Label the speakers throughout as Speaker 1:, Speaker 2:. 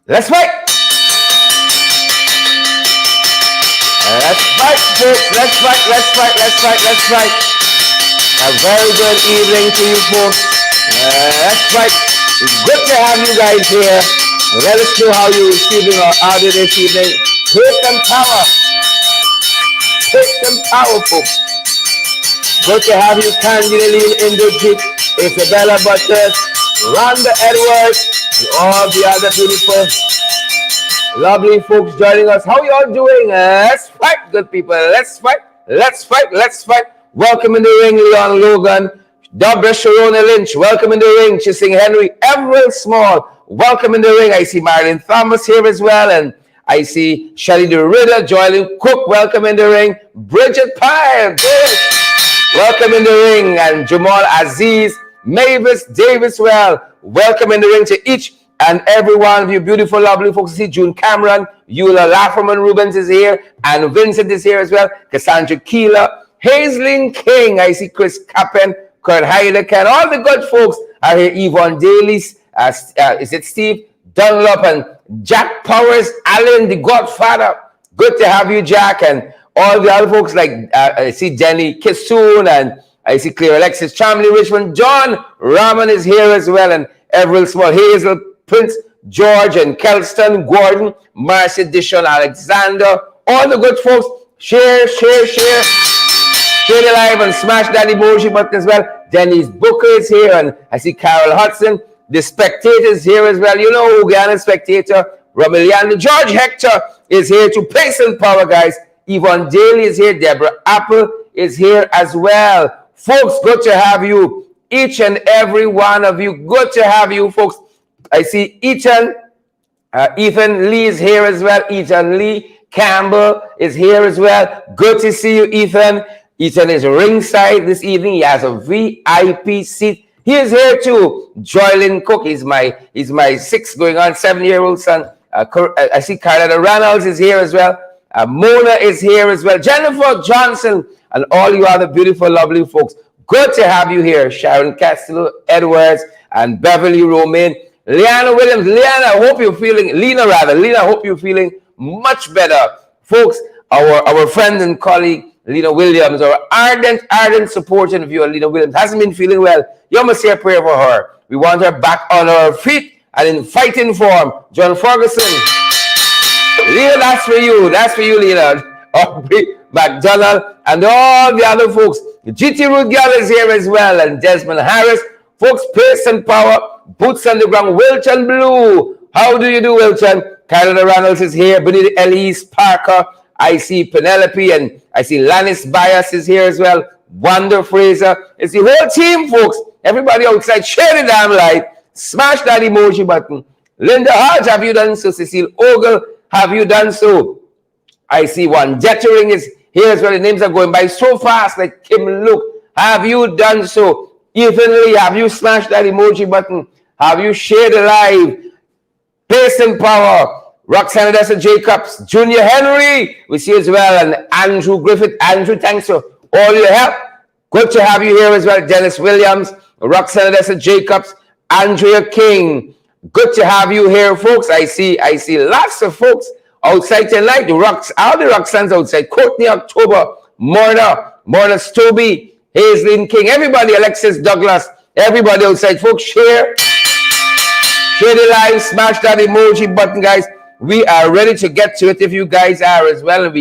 Speaker 1: Let's fight. Let's fight, folks. Let's fight. Let's fight. Let's fight. Let's fight. A very good evening to you, folks. Let's fight. It's good to have you guys here. Let us know how you're receiving our audio this evening. Take some power. Take some power, folks. Good to have you, Candy Inderjeet, Isabella Butters, Rhonda Edwards, and all the other beautiful, lovely folks joining us. How y'all doing? Let's fight, good people. Let's fight. Let's fight. Let's fight. Welcome in the ring, Leon Logan. Deborah Sharona Lynch. Welcome in the ring. Chasing Henry Everett Small. Welcome in the ring. I see Marilyn Thomas here as well. And I see Shelly DeRidder, joining Cook. Welcome in the ring. Bridget Pyle. Welcome in the ring. And Jamal Aziz, Mavis Davis. Welcome in the ring to each and every one of you beautiful, lovely folks. I see June Cameron, Eula Lafferman Rubens is here, and Vincent is here as well. Cassandra Keeler, Hazelyn King. I see Chris Kappen, Kurt Heidecken. All the good folks are here. Yvonne Daly, is it Steve Dunlop, and Jack Powers, Allen, the Godfather. Good to have you, Jack, and all the other folks like I see Jenny Kissoon, and I see Claire Alexis Chamley Richmond. John Rahman is here as well, and Everett Small, Hazel, Prince George, and Kelston Gordon, Marcy Dishon, Alexander. All the good folks, share the live and smash that emoji button as well. Denise Booker is here, and I see Carol Hudson. The spectators here as well. You know who, Guyana spectator, Romeliano. George Hector is here to Pace and Power, guys. Yvonne Daly is here. Deborah Apple is here as well. Folks, good to have you. Each and every one of you. Good to have you, folks. I see Ethan Lee is here as well. Ethan Lee Campbell is here as well. Good to see you, Ethan. Ethan is ringside this evening. He has a VIP seat. He is here too. Joylyn Cook, he's my 6 going on 7-year-old son. I see Carolina Reynolds is here as well. Mona is here as well. Jennifer Johnson and all you other beautiful, lovely folks. Good to have you here. Sharon Castillo Edwards and Beverly Romaine. Leanna Williams. Lena, I hope you're feeling much better. Folks, our friend and colleague, Lena Williams, our ardent supporter of you, Lena Williams, hasn't been feeling well. You must say a prayer for her. We want her back on her feet and in fighting form. John Ferguson. Lena, that's for you. That's for you, Lena. Aubrey McDonald and all the other folks. GT Root Girl is here as well. And Desmond Harris. Folks, pace and power. Boots on the ground. Wilton Blue. How do you do, Wilton? Carolina Reynolds is here. Benita Elise Parker. I see Penelope, and I see Lannis Bias is here as well. Wanda Fraser. It's the whole team, folks. Everybody outside, share the damn light. Smash that emoji button. Linda Hodge, have you done so? Cecile Ogle, have you done so? I see one. Jettering is here as well. The names are going by so fast, like Kim Luke. Have you done so? Ethan Lee, have you smashed that emoji button? Have you shared the live? Pace and power. Roxanne Dessa Jacobs, Junior Henry, we see as well, and Andrew Griffith. Andrew, thanks for all your help. Good to have you here as well. Dennis Williams, Roxanne Dessa Jacobs, Andrea King. Good to have you here, folks. I see lots of folks outside tonight. All the Roxanne's outside. Courtney October, Morna Stoby, Hazelyn King, everybody, Alexis Douglas, everybody outside. Folks, share the live, smash that emoji button, guys. We are ready to get to it if you guys are as well. And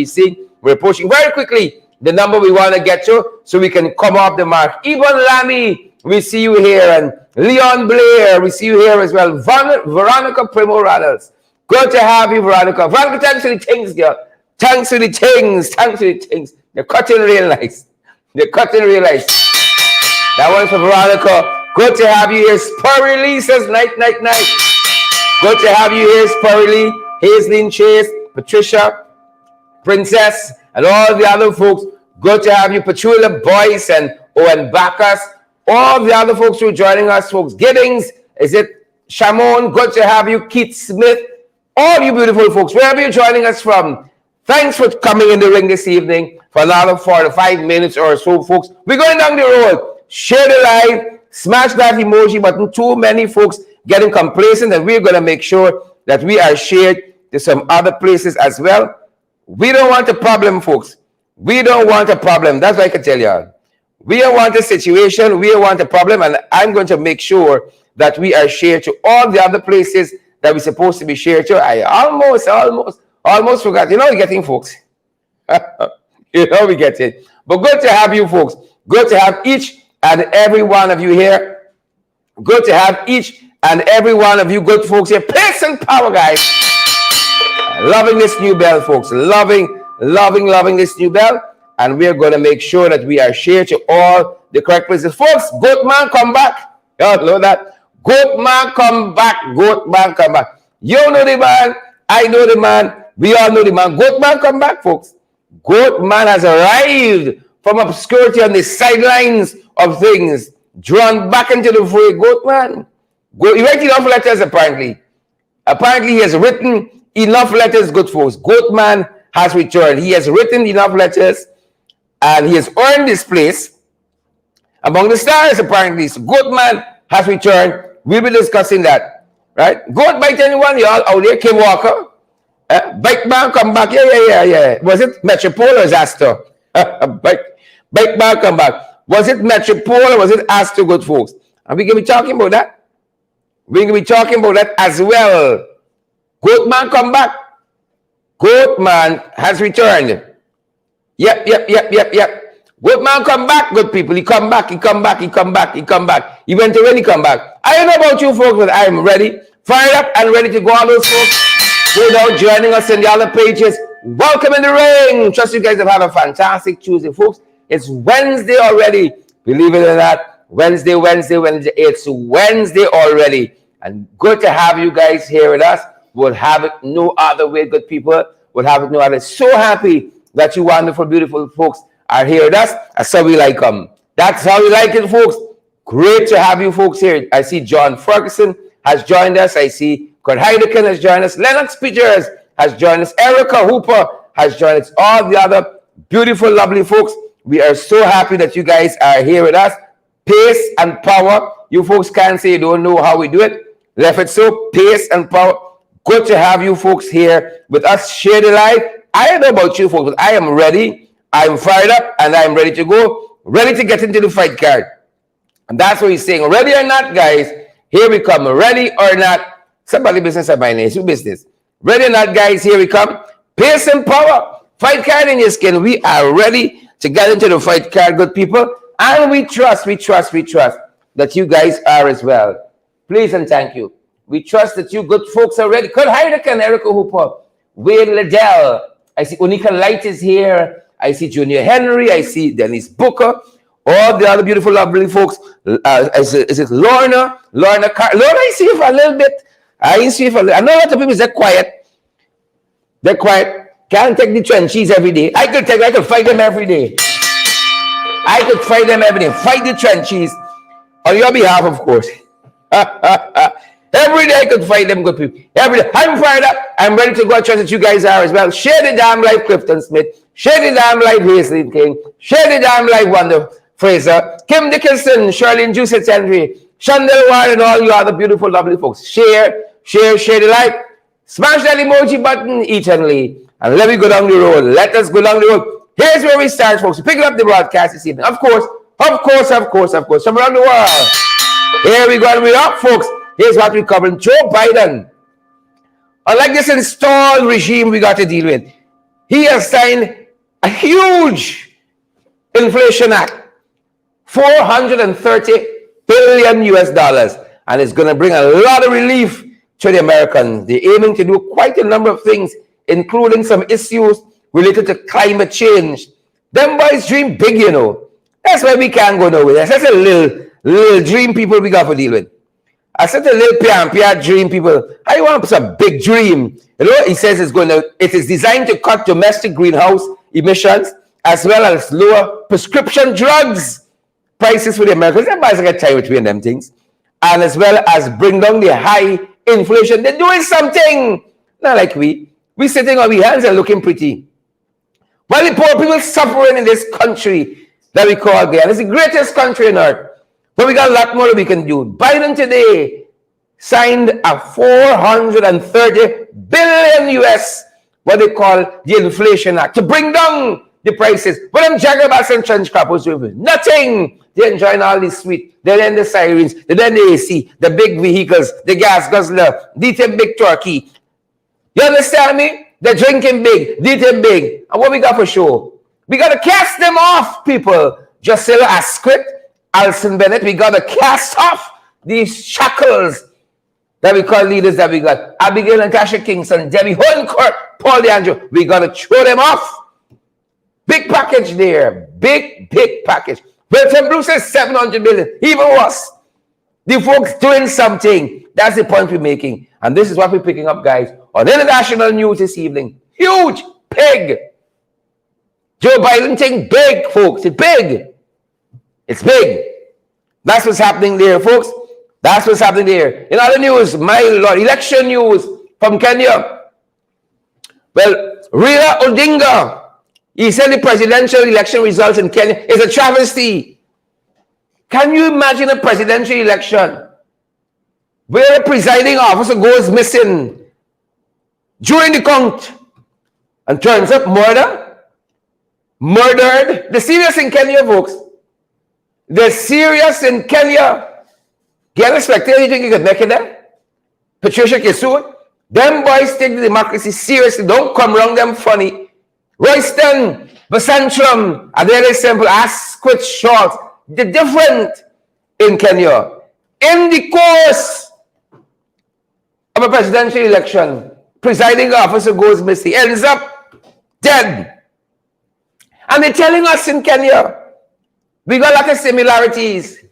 Speaker 1: we're approaching very quickly the number we want to get to so we can come off the mark. Yvonne Lamy, we see you here. And Leon Blair, we see you here as well. Veronica Primo Reynolds. Good to have you, Veronica. Veronica, thanks for the things, girl. Thanks for the things. They're cutting real nice. That one's for Veronica. Good to have you here. Spurry Lee says night. Good to have you here, Spurry Lee. Hazelyn Chase, Patricia, Princess, and all the other folks. Good to have you, Petula Boyce and Owen Bacchus. All the other folks who are joining us, folks. Giddings, is it Shamon? Good to have you, Keith Smith. All you beautiful folks, wherever you're joining us from. Thanks for coming in the ring this evening for another 45 minutes or so, folks. We're going down the road. Share the live, smash that emoji button. Too many folks getting complacent, and we're going to make sure that we are shared to some other places as well. We don't want a problem, folks. We don't want a problem. That's what I can tell you. We don't want a situation. We don't want a problem. And I'm going to make sure that we are shared to all the other places that we're supposed to be shared to. I almost forgot. You know we're getting, folks. You know we get it. But good to have you, folks. Good to have each and every one of you here. Good to have each and every one of you good folks here. Pace and power, guys. Loving this new bell, folks. Loving this new bell. And we're going to make sure that we are shared to all the correct places. Folks, Goatman, come back. You know that? Goatman, come back. Goatman, come back. You know the man. I know the man. We all know the man. Goatman, come back, folks. Goatman has arrived from obscurity on the sidelines of things, drawn back into the fray. Goatman. He writes enough letters, apparently. Apparently, he has written enough letters, good folks. Goatman has returned. He has written enough letters, and he has earned this place among the stars, apparently. So Goatman has returned. We'll be discussing that, right? Goat bite anyone, y'all out there? Kim Walker? Bike man, come back. Yeah. Was it Metropole or Astor? Bike man, come back. Was it Metropole or was it Astor, good folks? And we're going to be talking about that. We're going to be talking about that as well. Goatman, come back. Goatman has returned. Yep. Goatman, come back, good people. He come back. He went away, he come back. I don't know about you folks, but I'm ready. Fired up and ready to go. All those folks who are joining us in the other pages, welcome in the ring. Trust you guys have had a fantastic Tuesday, folks. It's Wednesday already. Believe it or not. Wednesday. It's Wednesday already. And good to have you guys here with us. We'll have it no other way, good people. We'll have it no other. So happy that you wonderful, beautiful folks are here with us. That's how we like them. That's how we like it, folks. Great to have you folks here. I see John Ferguson has joined us. I see Kurt Heidecken has joined us. Lennox Peters has joined us. Erica Hooper has joined us. All the other beautiful, lovely folks. We are so happy that you guys are here with us. Pace and power. You folks can't say you don't know how we do it. Left it so. Pace and power. Good to have you folks here with us. Share the live. I don't know about you folks, but I am ready. I'm fired up and I'm ready to go. Ready to get into the fight card. And that's what he's saying. Ready or not, guys? Here we come. Ready or not? Somebody business at my name. It's your business. Ready or not, guys? Here we come. Pace and power. Fight card in your skin. We are ready to get into the fight card, good people. And we trust that you guys are as well. Please and thank you. We trust that you good folks are ready. Kurt Heidecken, Erica Hooper, Wayne Liddell. I see Unika Light is here. I see Junior Henry. I see Dennis Booker. All the other beautiful, lovely folks. Is it Lorna? Lorna, I see you for a little bit. I see you for a little. I know a lot of people, they're quiet. They're quiet. Can't take the trenches every day. I could fight them every day. I could fight them every day. Fight the trenches on your behalf, of course. Every day I could fight them good people. Every day. I'm fired up. I'm ready to go. I trust that you guys are as well. Share the damn live, Clifton Smith. Share the damn live, Hazelin King. Share the damn live, Wonder Fraser. Kim Dickinson, Charlene Juice Henry, Chandel Ward, and all you other beautiful, lovely folks. Share the live. Smash that emoji button eternally. And let me go down the road. Let us go down the road. Here's where we start, folks. We're picking up the broadcast this evening. Of course, from around the world. Here we go, and we're up, folks. Here's what we're covering. Joe Biden. Unlike this installed regime we got to deal with, he has signed a huge inflation act, $430 billion US, and it's going to bring a lot of relief to the Americans. They're aiming to do quite a number of things, including some issues related to climate change. Them boys dream big, you know. That's why we can't go nowhere. That's a little dream people we got to deal with. I said a little PR dream people. I want some big dream. You know, he says it is designed to cut domestic greenhouse emissions as well as lower prescription drugs prices for the Americans. Everybody's got time between them things. And as well as bring down the high inflation. They're doing something. Not like we. We sitting on our hands and looking pretty. While the poor people suffering in this country that we call Guyana. It's the greatest country on earth. But we got a lot more we can do. Biden today signed a 430 billion US, what they call the Inflation Act, to bring down the prices. But them jagabas and trench coppers doing nothing. They're enjoying all this sweet. They're in the sirens, they're in the AC, the big vehicles, the gas guzzler, they eating big turkey. You understand me? They're drinking big, they eating big. And what we got for sure? We got to cast them off, people. Josilla Asquith, Alison Bennett, we got to cast off these shackles that we call leaders that we got. Abigail and Tasha Kingston, Debbie Huncourt, Paul DeAndrew, we got to throw them off. Big package there. Big package. Wilton Bruce says 700 million. Even worse. The folks doing something. That's the point we're making. And this is what we're picking up, guys, on international news this evening. Huge. Big. Joe Biden thing big, folks. It's big. It's big. That's what's happening there, folks. That's what's happening there. In other news, my Lord, election news from Kenya. Well, Raila Odinga, he said the presidential election results in Kenya is a travesty. Can you imagine a presidential election where a presiding officer goes missing during the count and turns up murdered? The serious in Kenya, folks. The serious in Kenya. Get a spectator, you think you could make it there? Patricia Kisut. Them boys take the democracy seriously. Don't come around them funny. Royston, Basantrum, are very simple. Asquith, Short. They're different in Kenya. In the course of a presidential election, presiding officer goes missing, ends up dead. And they're telling us in Kenya, we got a lot of similarities.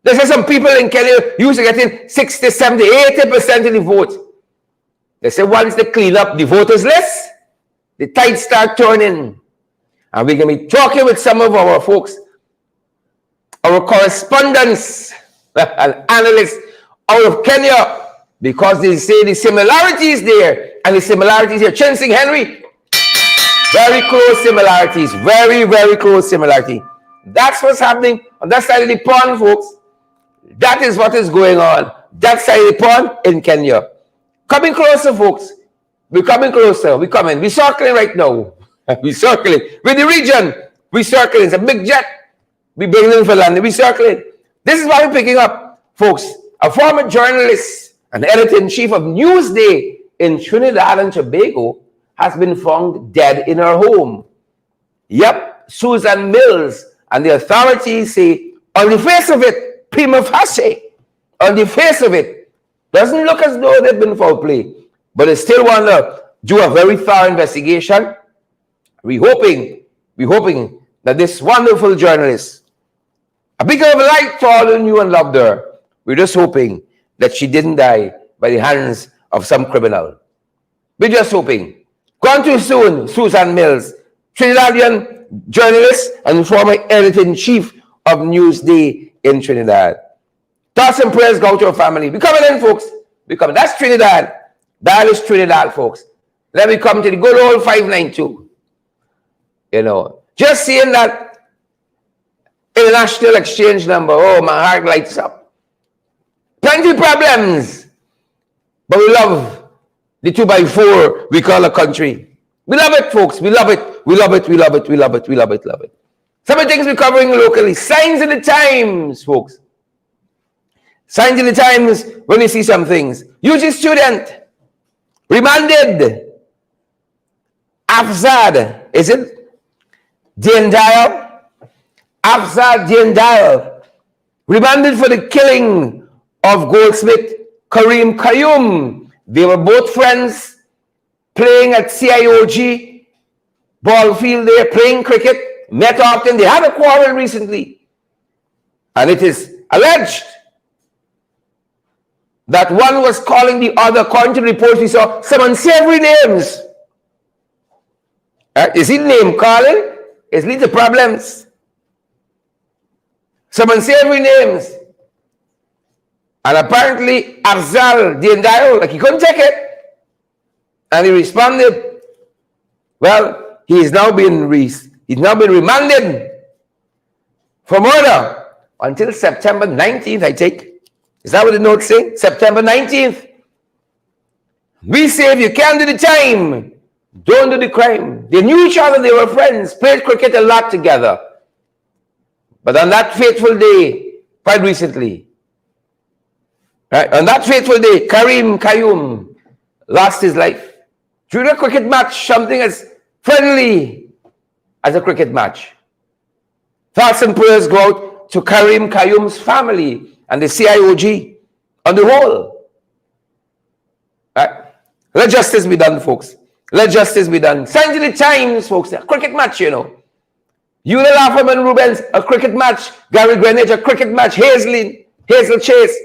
Speaker 1: There's some people in Kenya used to getting 60, 70, 80% of the vote. They say once they clean up the voters list, the tides start turning. And we're going to be talking with some of our folks, our correspondents and analysts out of Kenya, because they say the similarities there, and the similarities here. Chensing Henry, very close similarities, very close similarity. That's what's happening on that side of the pond, folks. That is what is going on. That side of the pond in Kenya. Coming closer, folks. We're coming closer. We're coming. We're circling right now. We're circling. With the region, we're circling. It's a big jet. We're bringing in for London. We're circling. This is what we're picking up, folks. A former journalist and editor-in-chief of Newsday in Trinidad and Tobago has been found dead in her home. Yep, Susan Mills. And the authorities say, on the face of it, prima facie, on the face of it, doesn't look as though they've been foul play. But they still want to do a very thorough investigation. We're hoping that this wonderful journalist, a big of a light to all who knew and loved her, we're just hoping that she didn't die by the hands of some criminal. We're just hoping. Gone too soon, Susan Mills, Trinidadian journalist and former editor-in-chief of Newsday in Trinidad. Thoughts and prayers go to her family. We're coming in, folks. We're coming. That's Trinidad. That is Trinidad, folks. Let me come to the good old 592. You know, just seeing that international exchange number, oh, my heart lights up. Plenty of problems. But we love the 2x4 we call a country. We love it, folks. We love it. We love it. We love it. We love it. We love it. Love it. Some of the things we're covering locally. Signs of the times, folks. Signs of the times when you see some things. UG student remanded. Afzad, is it? Diendale. Afzad Diendale remanded for the killing of Goldsmith Kareem Kayum. They were both friends playing at CIOG ball field there, playing cricket, met often. They had a quarrel recently. And it is alleged that one was calling the other, according to the reports we saw, some unsavory names. Is it name calling? Is it the problems? Some unsavory names. And apparently, Afzal Diendale, like he couldn't take it. And he responded, well, he's now been remanded for murder until September 19th, I take. Is that what the note say? September 19th. We say if you can't do the time, don't do the crime. They knew each other, they were friends, played cricket a lot together. But on that fateful day, quite recently, right, on that fateful day, Karim Kayum lost his life. During a cricket match, something as friendly as a cricket match. Thoughts and prayers go out to Karim Kayum's family and the CIOG on the whole. Right? Let justice be done, folks. Let justice be done. Sign to the Times, folks. A cricket match, you know. Eula Lafferman Rubens, a cricket match. Gary Greenwich, a cricket match. Hazel Chase.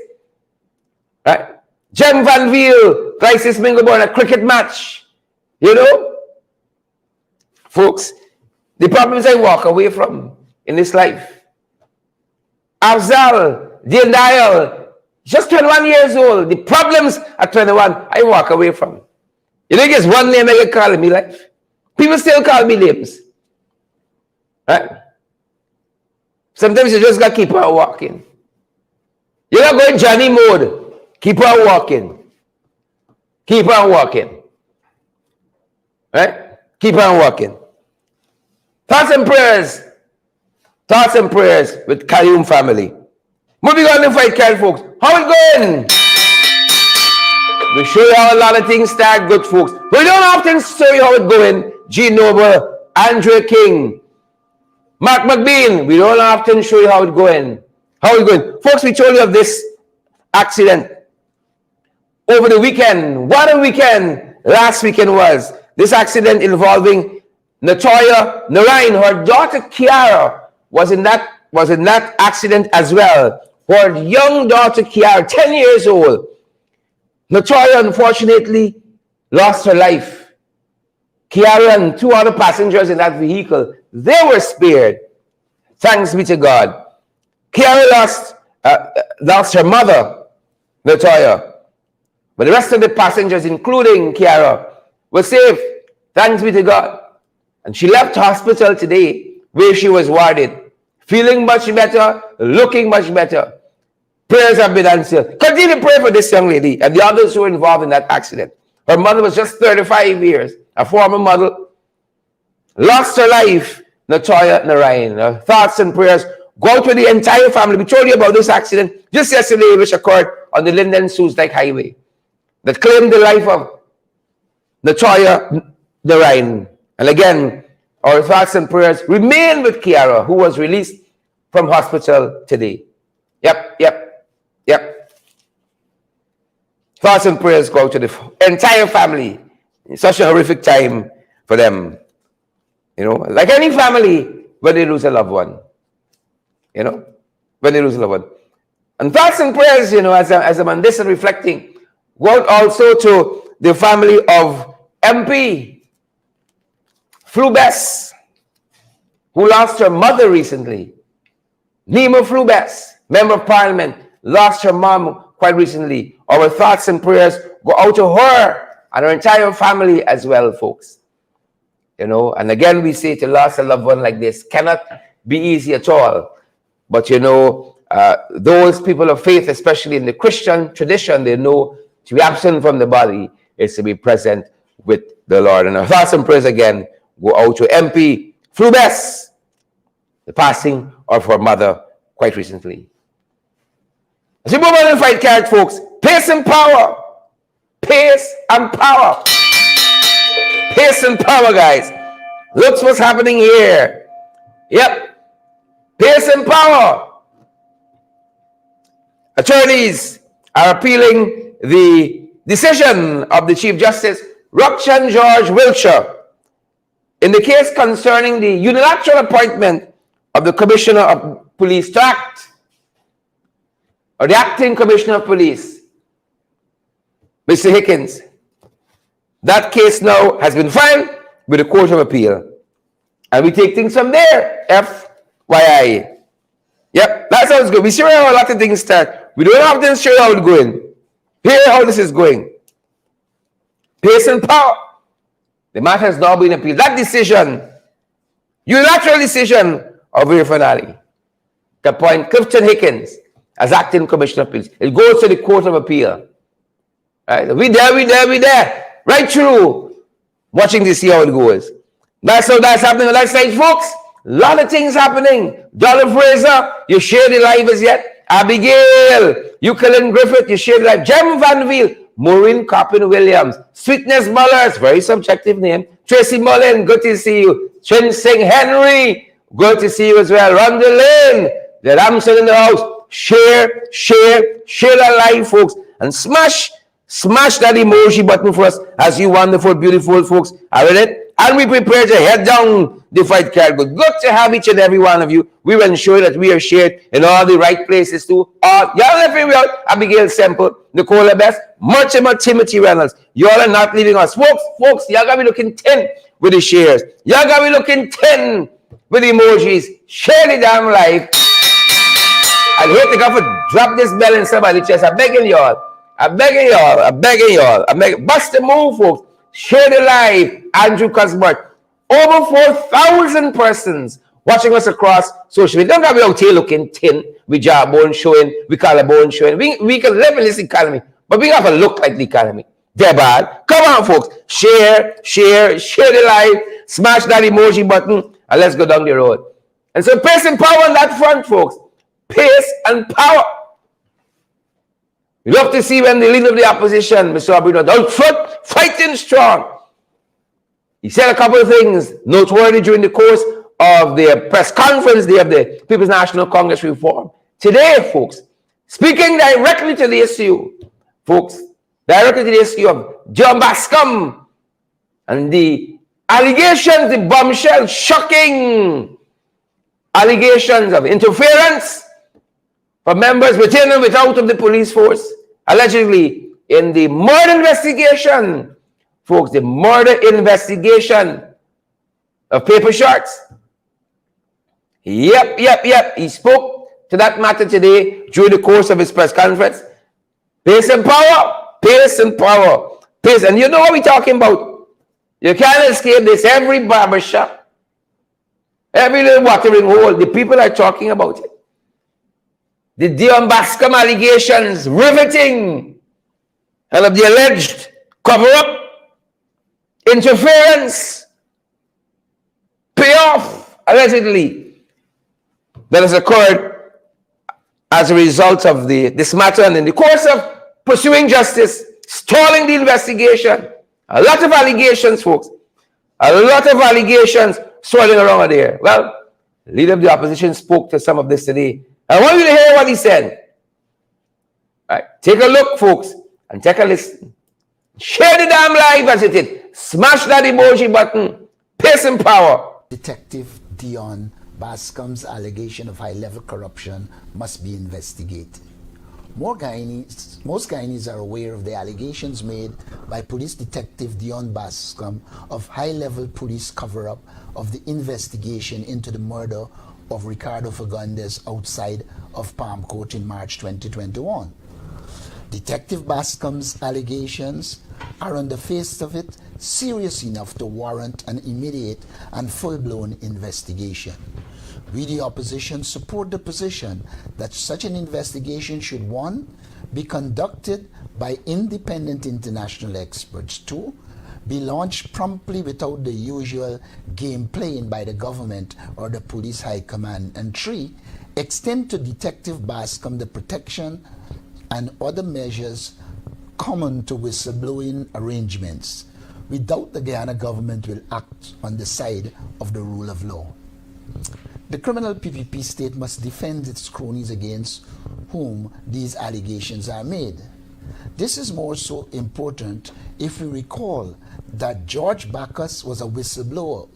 Speaker 1: Right? Jem Van Veel, Crisis Mingleborn, a cricket match. You know? Folks, the problems I walk away from in this life. Afzal, Dean Dial, just 21 years old. The problems at 21, I walk away from. You think it's one name I get called in my life? People still call me names. Right? Sometimes you just got to keep on walking. You're not going Johnny mode. Keep on walking. Keep on walking. Right? Keep on walking. Thoughts and prayers. Thoughts and prayers with Kayum family. Moving on to fight card, folks. How it going? We show you how a lot of things start good, folks. We don't often show you how it's going. Gene Noble, Andre King, Mark McBean. We don't often show you how it's going. How it's going. Folks, we told you of this accident over the weekend. What a weekend last weekend was. This accident involving Natoya Narain. Her daughter Kiara was in that accident as well. Her young daughter Kiara, 10 years old. Natoya unfortunately lost her life. Kiara and two other passengers in that vehicle, they were spared. Thanks be to God. Kiara lost her mother, Natoya. But the rest of the passengers, including Kiara, were safe. Thanks be to God. And she left hospital today where she was warded. Feeling much better, looking much better. Prayers have been answered. Continue to pray for this young lady and the others who were involved in that accident. Her mother was just 35 years, a former model. Lost her life, Natoya Narayan. Her thoughts and prayers go out to the entire family. We told you about this accident just yesterday, which occurred on the Linden-Soosdyke Highway, that claimed the life of Natoya Narayan. And again, our thoughts and prayers remain with Kiara, who was released from hospital today. Yep. Thoughts and prayers go to the entire family. It's such a horrific time for them. You know, like any family when they lose a loved one. You know, when they lose a loved one. And thoughts and prayers, you know, as I'm on this and reflecting, go out also to the family of MP Flubess, who lost her mother recently. Nima Flubess, Member of Parliament, lost her mom quite recently. Our thoughts and prayers go out to her and her entire family as well, folks. You know, and again, we say to lose a loved one like this cannot be easy at all. But, you know, those people of faith, especially in the Christian tradition, they know to be absent from the body is to be present with the Lord. And our thoughts and prayers again go out to MP Flubess, the passing of her mother quite recently. As we move on and fight card, folks, pace and power. Pace and power. Pace and power, guys. Look what's happening here. Yep. Pace and power. Attorneys are appealing the decision of the Chief Justice, Rukshan George Wiltshire, in the case concerning the unilateral appointment of the Commissioner of Police to act, or the acting Commissioner of Police, Mr. Hickens. That case now has been filed with the Court of Appeal. And we take things from there, FYI. Yep, that's how it's going. We see how a lot of things start. We don't have to show how it's going. Here how this is going. Pace and power. The matter has now been appealed. That decision, unilateral decision of Rear Finale, to appoint Clifton Hickens as acting commissioner of police. It goes to the Court of Appeal. Right? We there. Right through, watching to see how it goes. That's how that's happening on that side, folks. A lot of things happening. Dollar Fraser, you share the live as yet. Abigail, Euclid Griffith, you share the live. Jem Van Veal, Maureen Coppin Williams, Sweetness Mullers, very subjective name. Tracy Mullen, good to see you. Chin Singh Henry, good to see you as well. Rhonda Lane, the Ramson in the house. Share that live, folks. And smash that emoji button for us as you wonderful, beautiful folks are in it. And we prepare to head down the fight card. Good to have each and every one of you. We will ensure that we are shared in all the right places too. Y'all left me out. Abigail Semple, Nicola Best, much more Timothy Reynolds. Y'all are not leaving us. Folks, y'all got to be looking 10 with the shares. Y'all got to be looking 10 with the emojis. Share the damn live. I'd hate to go for drop this bell in somebody's chest. I'm begging y'all. Bust the move, folks. Share the live. Andrew Cuthbert. Over 4,000 persons watching us across social media. Don't have me out here looking thin. We jawbone showing. We collarbone showing. We can live in this economy. But we have to look like the economy. They're bad. Come on, folks. Share the live. Smash that emoji button. And let's go down the road. And so pace and power on that front, folks. Pace and power. We love to see when the leader of the opposition, Mr. Abrino, out front, fighting strong. He said a couple of things noteworthy during the course of the press conference day of the People's National Congress Reform. Today, folks, speaking directly to the issue, folks, directly to the issue of John Bascom and the allegations, the bombshell, shocking allegations of interference for members within and without of the police force, allegedly in the murder investigation, folks, the murder investigation of Paper Shorts. Yep. He spoke to that matter today during the course of his press conference. Pace and power. Pace. And you know what we're talking about. You can't escape this. Every barbershop, every little watering hole, the people are talking about it. The Dion Bascom allegations, riveting, and of the alleged cover-up, interference, payoff, allegedly, that has occurred as a result of this matter and in the course of pursuing justice, stalling the investigation. A lot of allegations, folks. A lot of allegations swirling around there. Well, the leader of the opposition spoke to some of this today. I want you to hear what he said. All right, take a look, folks, and take a listen. Share the damn live as it is. Smash that emoji button. Pace and power.
Speaker 2: Detective Dion Bascom's allegation of high-level corruption must be investigated. Most Guyanese are aware of the allegations made by Police Detective Dion Bascom of high-level police cover-up of the investigation into the murder of Ricardo Fagundes outside of Palm Court in March 2021. Detective Bascom's allegations are, on the face of it, serious enough to warrant an immediate and full-blown investigation. We, the opposition, support the position that such an investigation should, 1, be conducted by independent international experts, 2, be launched promptly without the usual game playing by the government or the police high command, and 3, extend to Detective Bascom the protection and other measures common to whistleblowing arrangements. We doubt the Guyana government will act on the side of the rule of law. The criminal PPP state must defend its cronies against whom these allegations are made. This is more so important if we recall that George Bacchus was a whistleblower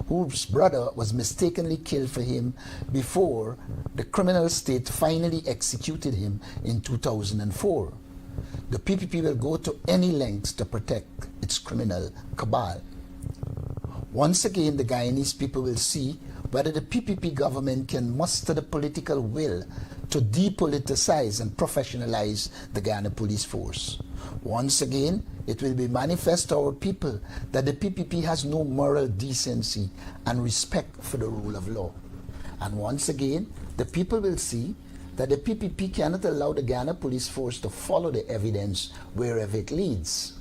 Speaker 2: whose brother was mistakenly killed for him before the criminal state finally executed him in 2004. The PPP will go to any lengths to protect its criminal cabal. Once again, the Guyanese people will see whether the PPP government can muster the political will to depoliticize and professionalize the Guyana police force. Once again, it will be manifest to our people that the PPP has no moral decency and respect for the rule of law. And once again, the people will see that the PPP cannot allow the Ghana police force to follow the evidence wherever it leads.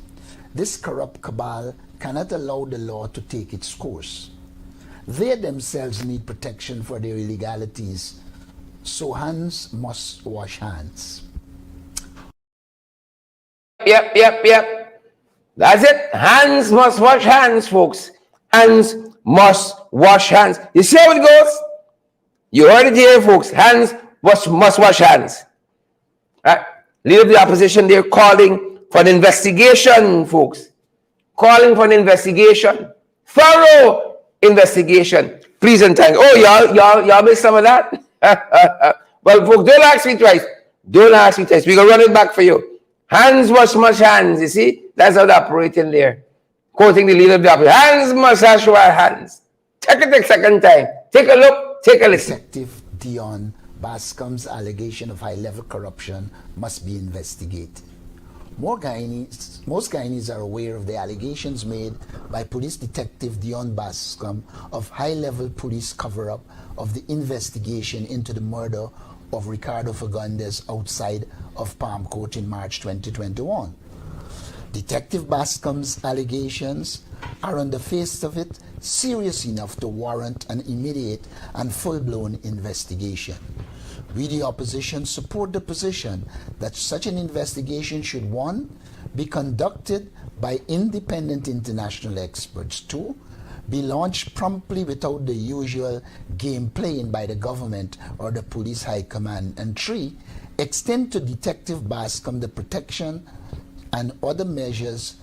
Speaker 2: This corrupt cabal cannot allow the law to take its course. They themselves need protection for their illegalities, so hands must wash hands.
Speaker 1: Yep. That's it. Hands must wash hands, folks. Hands must wash hands. You see how it goes? You heard it here, folks. Hands must wash hands. Right? Leader of the opposition, they're calling for an investigation, folks. Calling for an investigation. Thorough investigation. Please and thank. Oh, y'all missed some of that? Well, folks, don't ask me twice. Don't ask me twice. We're going to run it back for you. Hands must wash hands. You see? That's how they're operating there. Quoting the leader of the opposition. Hands must wash hands. Take it a second time. Take a look. Take a listen.
Speaker 2: Detective Dion Bascom's allegation of high-level corruption must be investigated. Most Guyanese are aware of the allegations made by Police Detective Dion Bascom of high-level police cover-up of the investigation into the murder of Ricardo Fagundes outside of Palm Court in March 2021. Detective Bascom's allegations are, on the face of it, serious enough to warrant an immediate and full-blown investigation. We, the opposition, support the position that such an investigation should, 1, be conducted by independent international experts, 2, be launched promptly without the usual game playing by the government or the police high command, and 3, extend to Detective Bascom the protection and other measures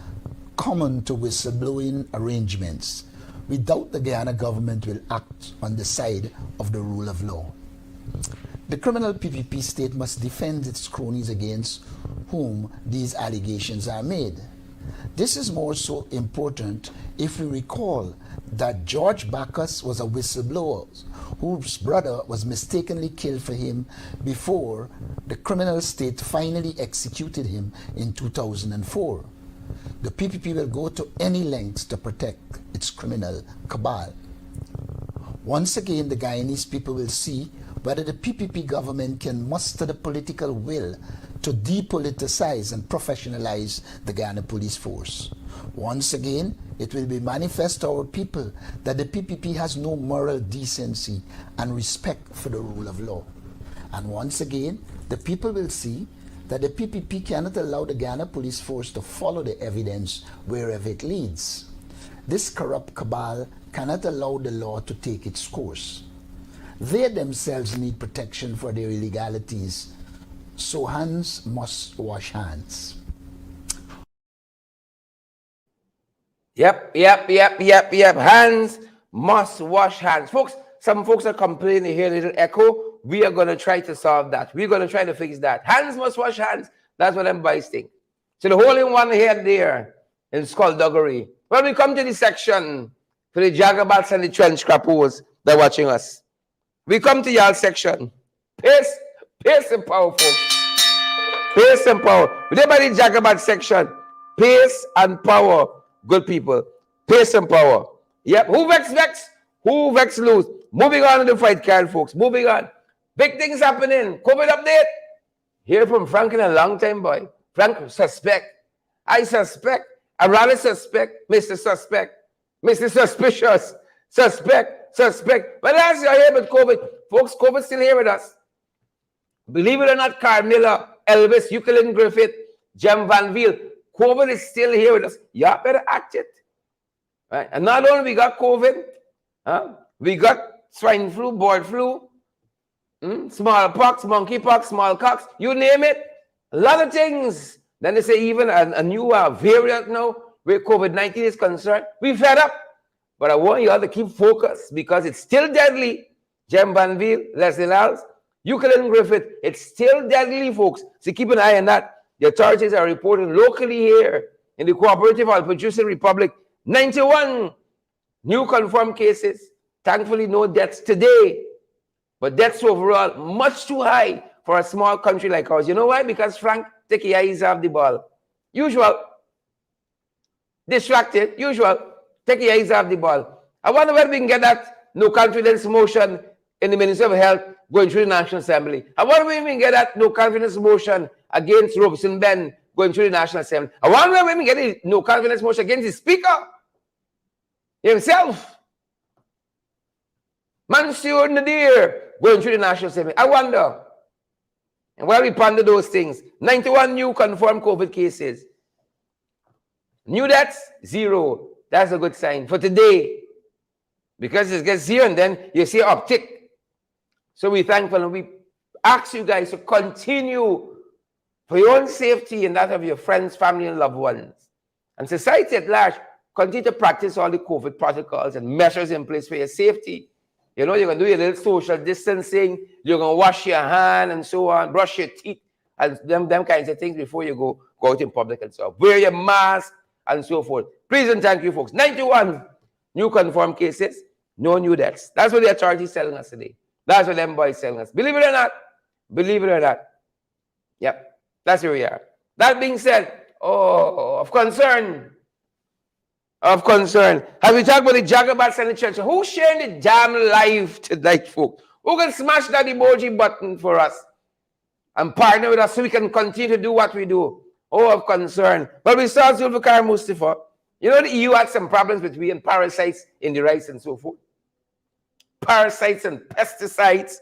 Speaker 2: common to whistleblowing arrangements. We doubt the Guyana government will act on the side of the rule of law. The criminal PPP state must defend its cronies against whom these allegations are made. This is more so important if we recall that George Bacchus was a whistleblower whose brother was mistakenly killed for him before the criminal state finally executed him in 2004. The PPP will go to any lengths to protect its criminal cabal. Once again, the Guyanese people will see whether the PPP government can muster the political will to depoliticize and professionalize the Ghana police force. Once again, it will be manifest to our people that the PPP has no moral decency and respect for the rule of law. And once again, the people will see that the PPP cannot allow the Ghana police force to follow the evidence wherever it leads. This corrupt cabal cannot allow the law to take its course. They themselves need protection for their illegalities, so hands must wash hands.
Speaker 1: Yep. Hands must wash hands. Folks, some folks are complaining, they hear a little echo. We are going to try to solve that. We're going to try to fix that. Hands must wash hands. That's what them boys think. So the hole in one head there in skullduggery. When we come to the section for the jagabats and the trench crappos that are watching us, we come to y'all section. Pace and power, folks. Pace and power. With everybody jagabat section, pace and power, good people. Pace and power. Yep. Who vex? Who vex lose? Moving on to the fight card, folks. Moving on. Big things happening. COVID update. Hear from Frank in a long time, boy. Frank, suspect. I suspect. I rather suspect. Mr. Suspect. Mr. Suspicious. Suspect. But that's here with COVID. Folks, COVID's still here with us. Believe it or not, Carmilla, Elvis, Euclid Griffith, Jem Van Viel, COVID is still here with us. Y'all better act it. Right? And not only we got COVID, we got swine flu, bird flu, smallpox, monkeypox, smallpox, you name it. A lot of things. Then they say even a new variant now where COVID-19 is concerned. We fed up. But I want you all to keep focused because it's still deadly. Jem Van Viel, Leslie Lyles, Euclid Griffith, it's still deadly, folks. So keep an eye on that. The authorities are reporting locally here in the Cooperative Oil Producing Republic, 91 new confirmed cases. Thankfully, no deaths today. But deaths overall, much too high for a small country like ours. You know why? Because Frank, take your eyes off the ball. Usual. Distracted. Usual. Take your eyes off the ball. I wonder whether we can get that no confidence motion in the Ministry of Health going through the National Assembly. And what do we even get that no confidence motion against Robeson Ben going through the National Assembly? And what do we even get the no confidence motion against the Speaker himself? Mansour Nadir going through the National Assembly. I wonder. And while we ponder those things, 91 new confirmed COVID cases. New deaths, 0. That's a good sign for today. Because it gets 0 and then you see an uptick. So we're thankful and we ask you guys to continue for your own safety and that of your friends, family, and loved ones. And society at large, continue to practice all the COVID protocols and measures in place for your safety. You know, you're going to do your little social distancing. You're going to wash your hand and so on, brush your teeth, and them kinds of things before you go out in public and so on. Wear your mask and so forth. Please and thank you, folks. 91 new confirmed cases, no new deaths. That's what the authorities is telling us today. That's what them boys telling us. Believe it or not. Believe it or not. Yep. That's where we are. That being said, of concern. Of concern. Have we talked about the Jagabats and the church? Who's sharing the damn live tonight, folks? Who can smash that emoji button for us and partner with us so we can continue to do what we do? Of concern. But we saw Zulfikar Mustafa. You know, the EU had some problems between parasites in the rice and so forth. Parasites and pesticides.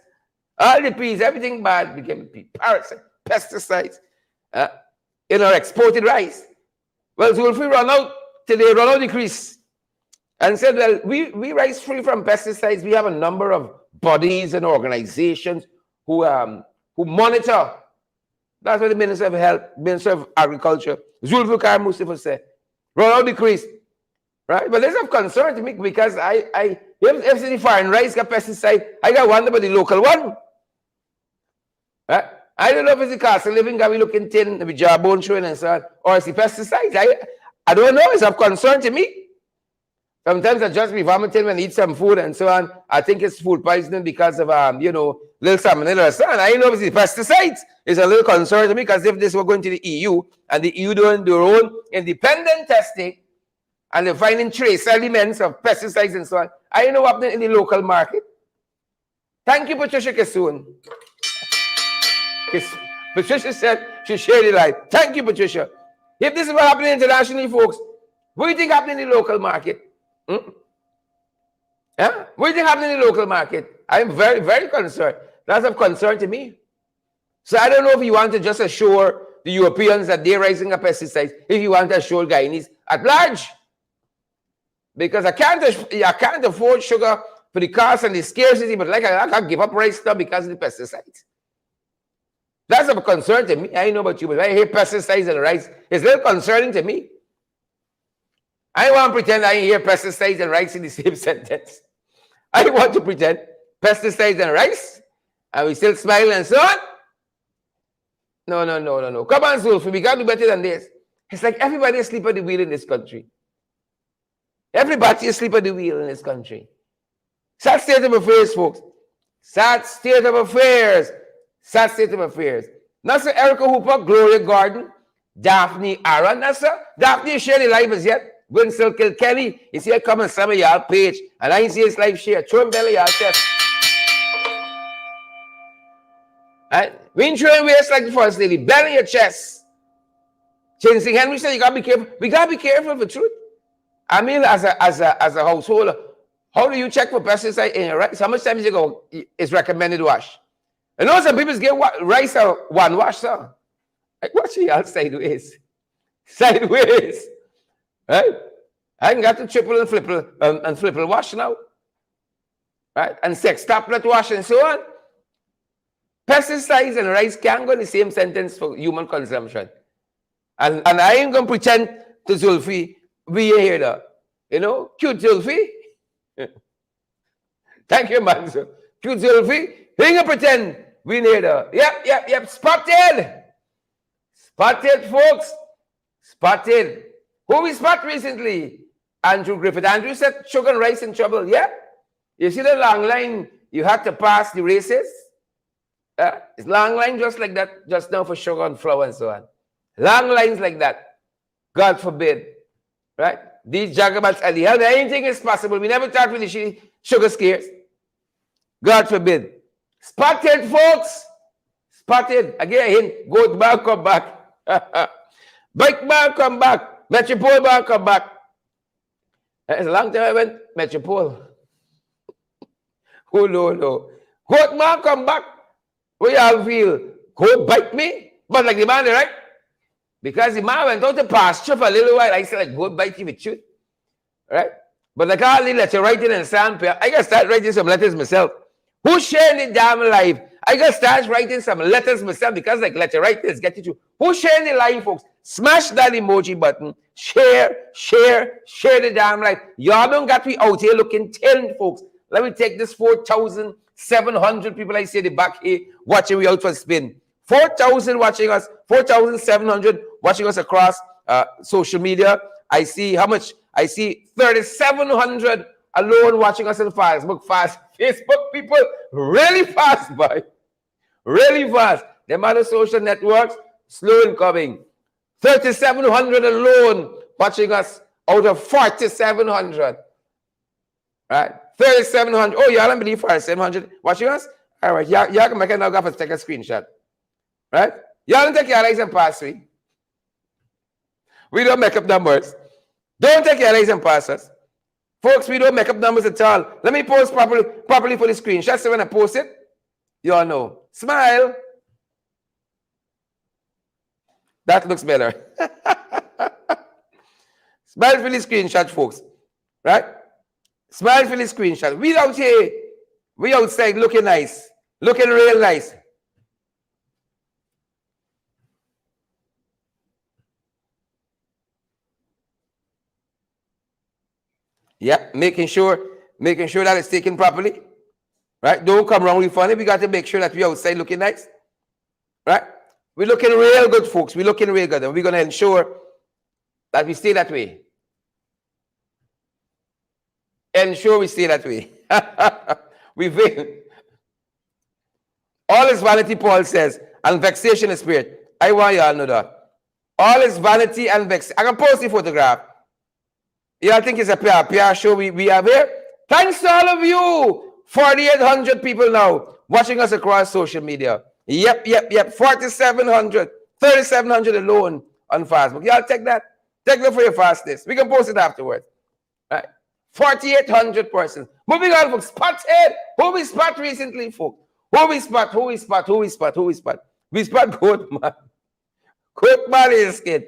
Speaker 1: All the peas, everything bad became parasites, pesticides in our exported rice. Well, Zulfi run out today, run out the crease and said, well, we rice free from pesticides. We have a number of bodies and organizations who monitor. That's what the Minister of Health, Minister of Agriculture, Zulfikar Mustafa said. Run out the crease. Right? But this is of concern to me because if the foreign rice got pesticide, I got wonder about the local one. Right? I don't know if it's the cost of living, we looking tin, the jawbone showing and so on, or it's the pesticides. I don't know. It's of concern to me. Sometimes I just be vomiting when I eat some food and so on. I think it's food poisoning because of, little salmonella or so on. I don't know if it's the pesticides. It's a little concern to me because if this were going to the EU and the EU doing their own independent testing and they're finding trace elements of pesticides and so on, I don't know what's happening in the local market. Thank you, Patricia Kisoon. Patricia said she shared it right. Thank you, Patricia. If this is what happening internationally, folks, what do you think happening in the local market? Yeah? What do you think happening in the local market? I'm very, very concerned. That's of concern to me. So I don't know if you want to just assure the Europeans that they're raising up pesticides, if you want to assure Guyanese at large. Because I can't afford sugar for the cost and the scarcity, but like I can't give up rice now because of the pesticides. That's of concern to me. I don't know about you, but when I hear pesticides and rice, it's a little concerning to me. I don't want to pretend I hear pesticides and rice in the same sentence. I want to pretend pesticides and rice, and we still smile and so on. No. Come on, Zulfi, we got to do better than this. It's like everybody is asleep at the wheel in this country. Everybody is asleep at the wheel in this country. Sad state of affairs, folks. Sad state of affairs. Sad state of affairs. Not Sir Erica Hooper, Gloria Gordon, Daphne Aaron. Not Sir Daphne shared the live as yet. Winston Kilkenny, you see it come on some of y'all page, and I see his live share. Throw him belly y'all chest. Right? We ain't throwing waste like the first lady. Belly your chest. Chancey Henry said you gotta be careful. We gotta be careful for truth. I mean, as a householder, how do you check for pesticide in your rice? How much times you go? It's recommended wash. I know some people get rice or one wash, sir. Like, what should y'all sideways? Sideways. Right? I can get to triple and flipple wash now. Right? And sextuplet wash and so on. Pesticides and rice can't go in the same sentence for human consumption. And I ain't going to pretend to Zulfi, we ain't here though. You know, cute Zulfi. Thank you, man. Sir. Cute Zulfi. We ain't going to pretend we ain't here though. Yep. Spotted. Spotted, folks. Spotted. Who we spot recently? Andrew Griffith. Andrew said sugar and rice in trouble. Yeah. You see the long line you had to pass the races? It's long line just like that just now for sugar and flour and so on. Long lines like that. God forbid. Right? These jagabats at the hell, anything is possible. We never thought with the sugar scarce. God forbid. Spotted, folks. Spotted. Again, a hint. Goatman come back. Bikeman come back. Metropole man come back. It's a long time I went Metropole. Oh, no. Goatman come back. What y'all feel? Goat bite me? But like the man, right? Because the man went out to pasture for a little while. I said, like, goat bite you with truth. Right? But like all the letter writing and sandpaper, I gotta start writing some letters myself. Who's sharing the damn live? I gotta start writing some letters myself because like letter writers get you to. Who's sharing the live, folks? Smash that emoji button. Share the damn live. Y'all don't got to be out here looking 10, folks. Let me take this 4,700 people I see the back here watching we out for spin. 4,000 watching us, 4,700 watching us across social media. I see how much? I see 3,700 alone watching us in Facebook. Facebook people really fast, boy. Really fast. Them other social networks, slow in coming. 3,700 alone watching us out of 4,700. Right? 3,700. Oh, y'all don't believe 4,700 watching us? All right. Y'all can make it now go for take a screenshot. Right? Y'all don't take your eyes and pass me. We don't make up numbers. Don't take your eyes and pass us. Folks, we don't make up numbers at all. Let me post properly for the screenshot so when I post it, you all know. Smile. That looks better. Smile for the screenshot, folks. Right? Smile for the screenshot. We out here. We outside looking nice. Looking real nice. Yeah, making sure that it's taken properly. Right? Don't come wrong with funny. We got to make sure that we outside looking nice. Right? We're looking real good, folks. We're looking real good. And we're going to ensure that we stay that way. Ensure we stay that way. We will. All is vanity, Paul says, and vexation is spirit. I want you all to know that. All is vanity and vexation. I can post the photograph. Y'all think it's a PR show we have here? Thanks to all of you. 4,800 people now watching us across social media. Yep. 4,700. 3,700 alone on Facebook. Y'all take that. Take that for your fastest. We can post it afterwards. Right. 4,800 persons. Moving on, folks. Spotted. Who we spot recently, folks? Who we spot? We spot Goatman. Goatman is kid.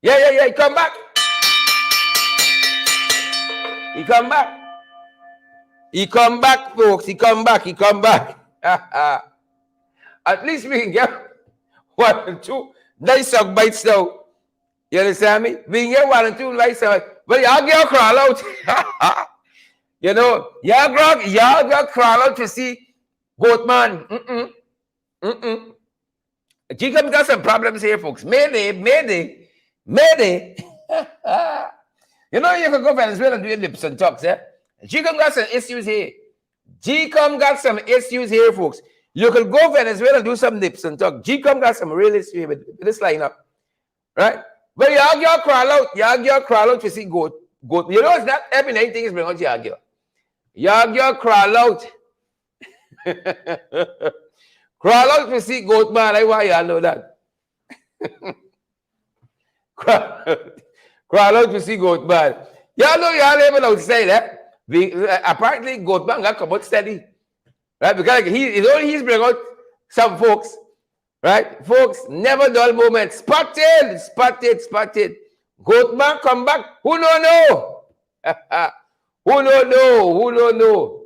Speaker 1: Yeah. Come back. He come back, folks. He come back. At least we can get 1 and 2 nice dog bites now. You understand me? We can get 1 and 2 nice dog. But y'all get crawl out. You know, y'all got crawl out to see Goatman. Jacob got some problems here, folks. Mayday. You know, you can go Venezuela and do your lips and talks, eh? Jacob got some issues here. Folks. You can go Venezuela and do some lips and talk. Jacob got some real issues with this lineup. Right? But y'all crawl out to see goat. You know, it's not every night things bring out y'all. Y'all crawl out. Crawl out to see Goatman. I want y'all know that. Crawl out to see Goatman. Y'all know y'all able outside, eh? Apparently, Goatman got come out steady. Right? Because he's bring out some folks. Right? Folks, never dull moment. Spotted. Goatman come back. Who don't know? Who don't know?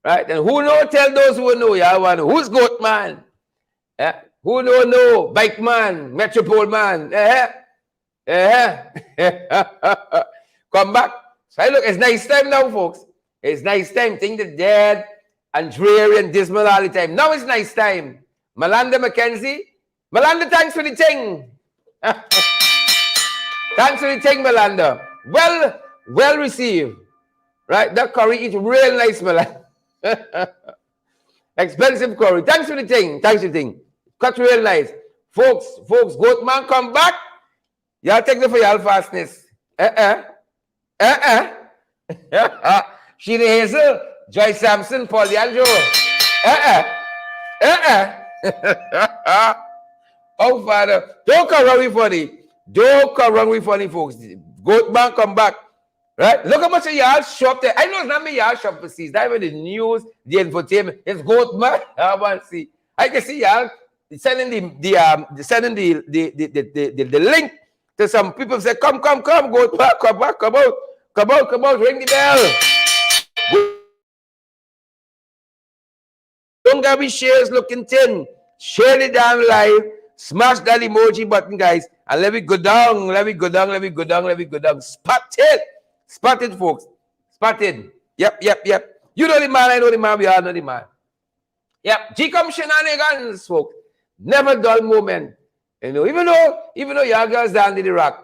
Speaker 1: Right? And who know tell those who know. Y'all want to know. Who's Goatman? Who don't know? Bikeman, Metropole man. Come back. So look, it's nice time now, folks. It's nice time. Think the dead and dreary and dismal all the time. Now it's nice time. Malanda McKenzie. Malanda, thanks for the thing. Thanks for the thing, Malanda. Well received. Right? That curry is real nice, Malanda. Expensive curry. Thanks for the thing. Cut real nice. Folks, Goatman come back. Y'all take it for y'all fastness. She the Hazel. Joy Sampson, Paul D'Angelo. Oh, Father, don't come wrong with funny. Don't come wrong with funny, folks. Goatman come back. Right? Look how much a yard shop there. I know it's not my yard shop for seas. That even the news, the infotainment. It's Goatman. I want to see. I can see y'all sending the link to some people say, come, Goatman, come back, come out, ring the bell. Don't get me shares looking thin. Share it down live. Smash that emoji button, guys. And let me go down. Spotted, folks. Spotted. Yep. You know the man, I know the man, we all know the man. Yep. G-Come shenanigans, folks. Never dull moment. You know, even though y'all girls down to the rock.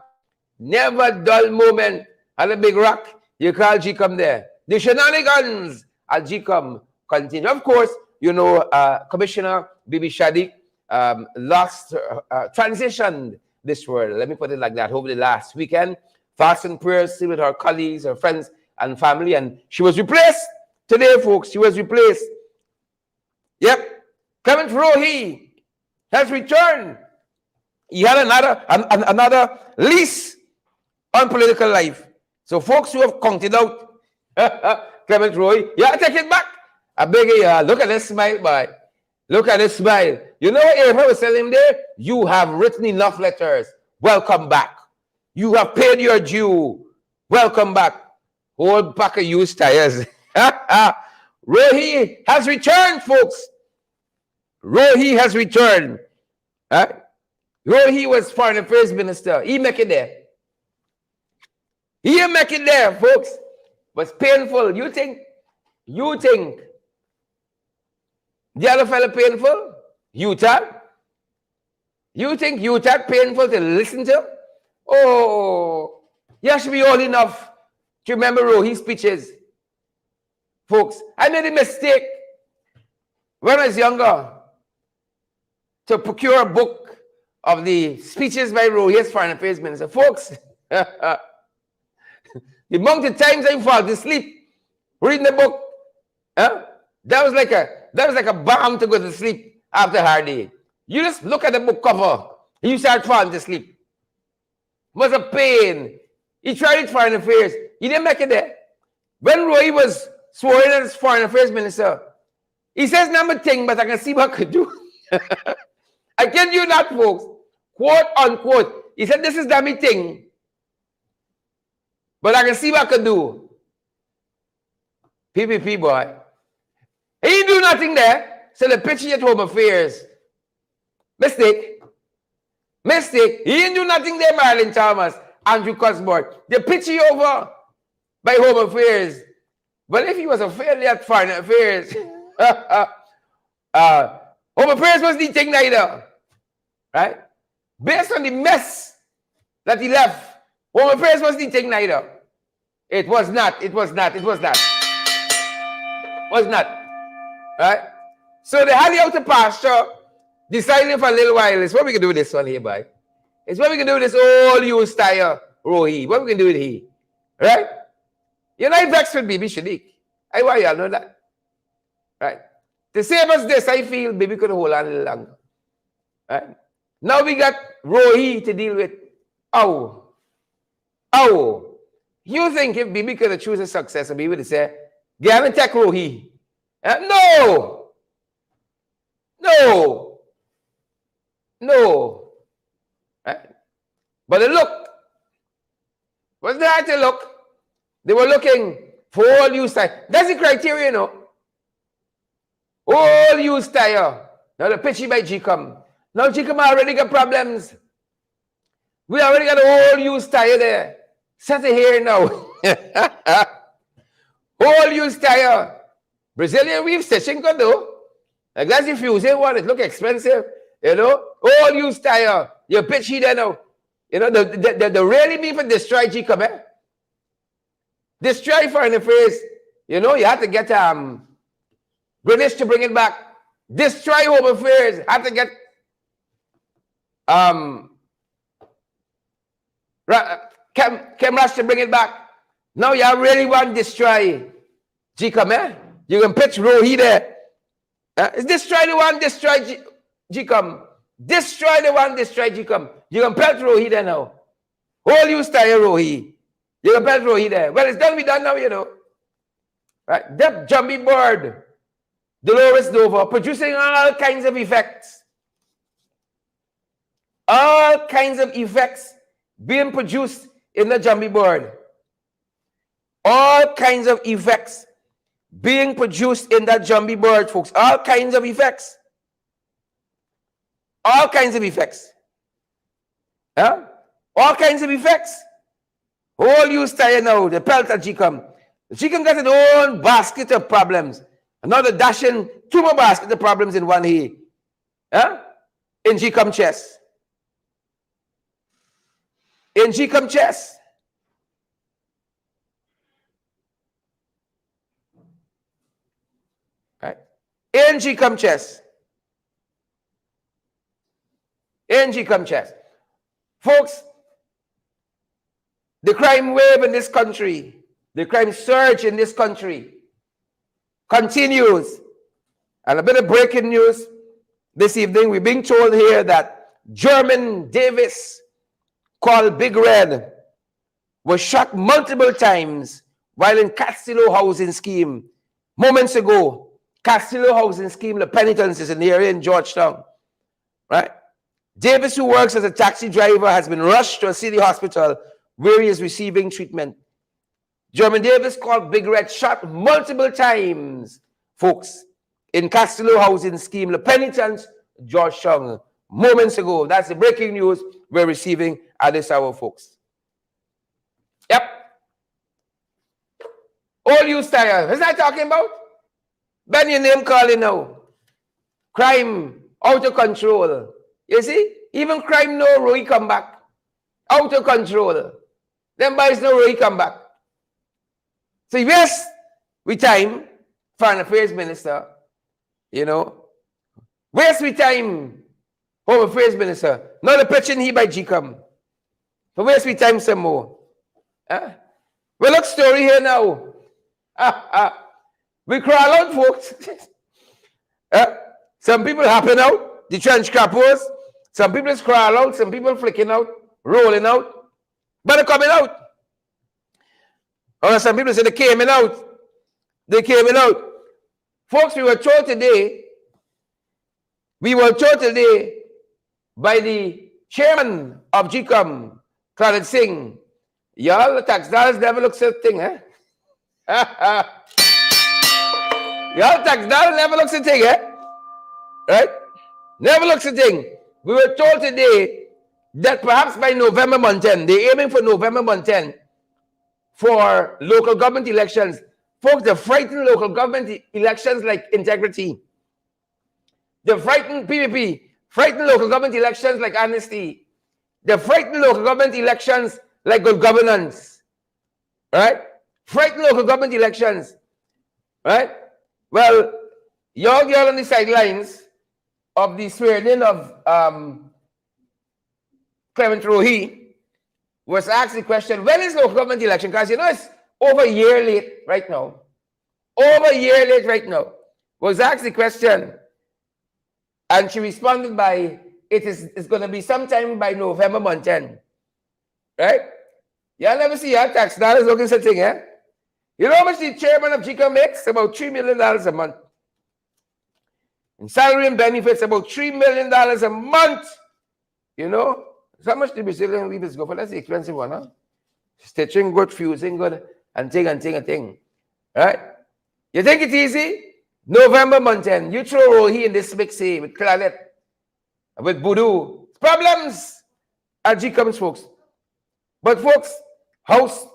Speaker 1: Never dull moment. At a big rock, you call G-Come there. The shenanigans at G-Come continue. Of course, you know, Commissioner Bibi Shadi transitioned this world. Let me put it like that. Over the last weekend, fast and prayers with her colleagues, her friends, and family, and she was replaced today, folks. She was replaced. Yep, Clement Rohi has returned. He had another lease on political life. So, folks who have counted out Clement Rohi, yeah, take it back. I beg you, look at this smile, boy. Look at this smile. You know what Abraham was telling him there? You have written enough letters. Welcome back. You have paid your due. Welcome back. Whole pack of used tires. Rohi has returned, folks. Rohi has returned. Rohi was foreign affairs minister. He make it there. He make it there, folks. Was painful. You think the other fellow painful? Utah? You think Utah painful to listen to? Oh, you should be old enough to remember Rohi's speeches. Folks, I made a mistake when I was younger to procure a book of the speeches by Rohi as foreign affairs minister. Folks, the amount of times I fall asleep reading the book, that was like a balm to go to sleep after a hard day. You just look at the book cover and you start falling to sleep. It was a pain. He tried it foreign affairs. He didn't make it there. When Rohi was sworn in as foreign affairs minister, he says number thing, but I can see what I could do. I kid you not, folks. Quote unquote. He said, this is dummy thing, but I can see what I could do. PPP boy. He didn't do nothing there. So the picture at Home Affairs. Mistake. He didn't do nothing there, Marilyn Thomas, Andrew Cosmore. They pitch you over by Home Affairs. But if he was a failure at Foreign Affairs, Home Affairs was the thing neither. Right? Based on the mess that he left, Home Affairs was the thing neither. It was not. Right? So they had the outer pasture, deciding for a little while, is what we can do with this one here, boy. It's what we can do with this old used tire, Rohi. What we can do with he. Right? You're not vexed with Bibi Shadiq. I want y'all know that. Right? To save us this, I feel Bibi could hold on a little longer. Right? Now we got Rohi to deal with. Oh. You think if Bibi could have chosen a successor, Bibi would say, "Give and take Rohi." No. Right? But the look. What's the to look? They were looking for all used tire. That's the criteria, you know. All used tire. Now the pitchy by G-Come. Now G-Come already got problems. We already got a whole used tire there. Set it here now. Whole used tire. Brazilian weave stitching could do. Like that's the fusing one. It look expensive. You know. All used tire. You pitch here now. You know, the really mean for destroy G-Come, eh? Destroy Foreign Affairs. You know, you have to get British to bring it back. Destroy Home Affairs. Have to get Chem Rush to bring it back. Now you really want to destroy G-Come, eh? You can pitch Rohi there. Destroy the one, destroy Gcom. Destroy the one, destroy Gcom. You can pelt Rohi there now. Whole you style Rohi. You can pelt Rohi there. Well, it's done be done now, you know. Right? That jumpy bird, Dolores Dover, producing all kinds of effects. All kinds of effects being produced in the jumpy bird. All kinds of effects being produced in that jumpy bird, folks. All kinds of effects. All kinds of effects. Huh? All kinds of effects. Whole you style now, the pelt at Gcom. Gcom got its own basket of problems. Another dashing two more basket of problems in one here. Huh? In Gcom chess. In Gcom chess. Right? In Gcom chess. In Gcom chess. Folks, the crime wave in this country, the crime surge in this country continues. And a bit of breaking news this evening. We're being told here that German Davis, called Big Red, was shot multiple times while in Castillo housing scheme. Moments ago, Castillo housing scheme, the penitence is in the area in Georgetown. Right? Davis, who works as a taxi driver, has been rushed to a city hospital where he is receiving treatment. German Davis, called Big Red, shot multiple times, folks, in Castillo housing scheme, the penitence, Georgetown, moments ago. That's the breaking news we're receiving at this hour, folks. Yep. All you style. What's that talking about? Ben, your name calling now. Crime out of control. You see? Even crime no Roy come back. Out of control. Them boys no Roy come back. So yes, we time, Foreign Affairs Minister, you know. Waste we time, Home Affairs Minister. Now the pitching here by Gcom. So waste we time some more. Well, look story here now. We crawl out, folks. Some people happen out, the trench crappers. Some people is crawl out, some people flicking out, rolling out. But they're coming out. Or some people say they came in out. They came in out. Folks, we were told today by the chairman of Gcom, Claudette Singh. Y'all, the tax dollars never looks at thing, eh? Y'all, tax dollars never looks at thing, eh? Right? Never looks at thing. We were told today that perhaps by November month 10, they're aiming for November month 10 for local government elections. Folks, they frighten local government elections like integrity. They frighten PPP, frighten local government elections like honesty. They frighten local government elections like good governance. Right? Frighten local government elections. Right? Well, y'all on the sidelines of the swearing of Clement Rohi was asked the question, when is local government election? Because you know it's over a year late right now. Over a year late right now. Was asked the question, and she responded by, it's going to be sometime by November month 10. Right? Y'all never see your tax dollars looking such thing, eh? You know how much the chairman of Gcom makes? About $3 million a month. In salary and benefits, about $3 million a month. You know? So how much the Brazilian weavers go for? That's the expensive one, huh? Stitching good, fusing good, and thing. Right? You think it's easy? November month 10. You throw Rohi in this mixie with Claudette, with Voodoo. Problems at Gcom's, folks. But folks, House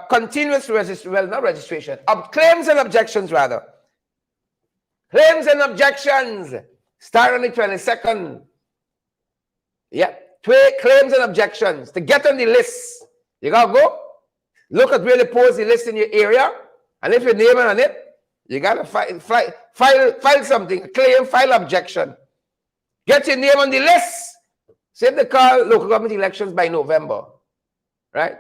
Speaker 1: continuous registration, well, not registration, claims and objections rather. Claims and objections start on the 22nd. Yeah, claims and objections to get on the list. You gotta go look at where they post the list in your area, and if your name is on it, you gotta file something, a claim, file objection. Get your name on the list. Say they call local government elections by November, right?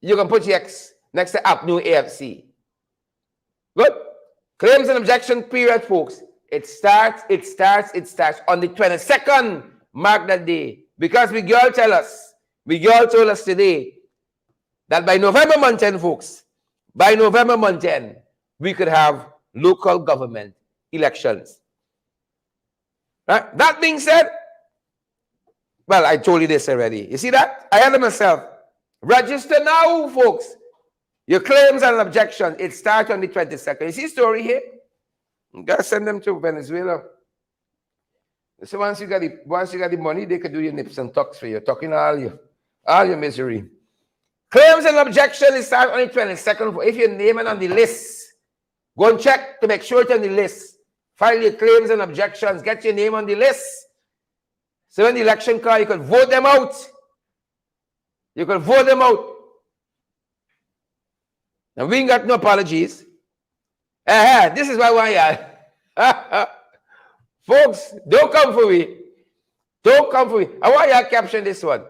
Speaker 1: You can put your X next to APNU AFC. Good. Claims and objection period, folks. It starts on the 22nd, mark that day. Because we girl told us today that by November month 10, folks, by November month 10, we could have local government elections. Right? That being said, well, I told you this already. You see that? I had it myself. Register now, folks. Your claims and objections, it starts on the 22nd. You see story here? You gotta send them to Venezuela. So once you got the money, they could do your nips and tucks for you, tucking all your misery. Claims and objections, it starts on the 22nd. If your name is on the list, go and check to make sure it's on the list. File your claims and objections, get your name on the list. So when the election comes, you can vote them out. You can vote them out. And we ain't got no apologies. This is why y'all. Folks, don't come for me. Don't come for me. I want y'all to caption this one.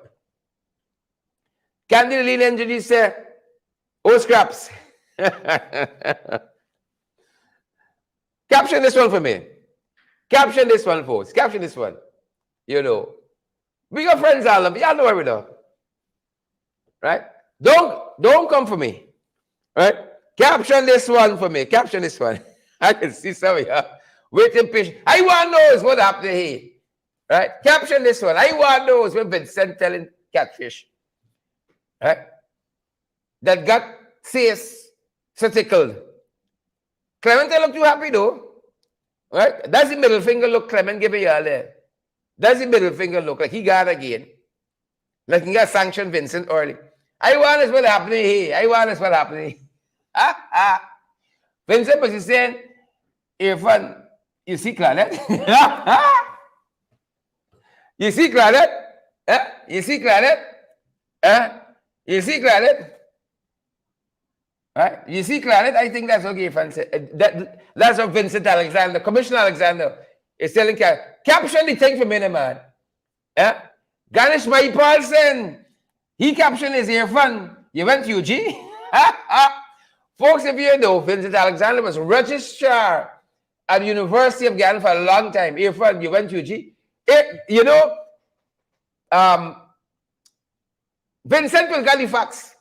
Speaker 1: Candy Lean Engineer say, oh, scraps. Caption this one for me. Caption this one, folks. Caption this one. You know. We got friends all of y'all know where we are. Right? Don't come for me. Right? Caption this one for me. Caption this one. I can see some of you waiting patient. I want to know what happened here. Right? Caption this one. I want to know when Vincent telling catfish. Right? That got face so tickled. Clement look too happy though. Right? That's the middle finger look Clement giving you all there. That's the middle finger look like he got again. Like he got sanctioned Vincent early. I want is what happening here. I want is what happening. Vincent was saying, Irfan, you see Claudette? You see Claudette? You see Claudette? You see Claudette? Right? You see Claudette? I think that's okay, Irfan. That's what Vincent Alexander, Commissioner Alexander, is telling Claudette. Caption the thing for me, man. Ganesh Mai Paulson, he captioned his Irfan. You went to UG? Folks, if you know, Vincent Alexander was registrar at the University of Ghana for a long time. Irfan, you went to UG? You know, Vincent will get the facts.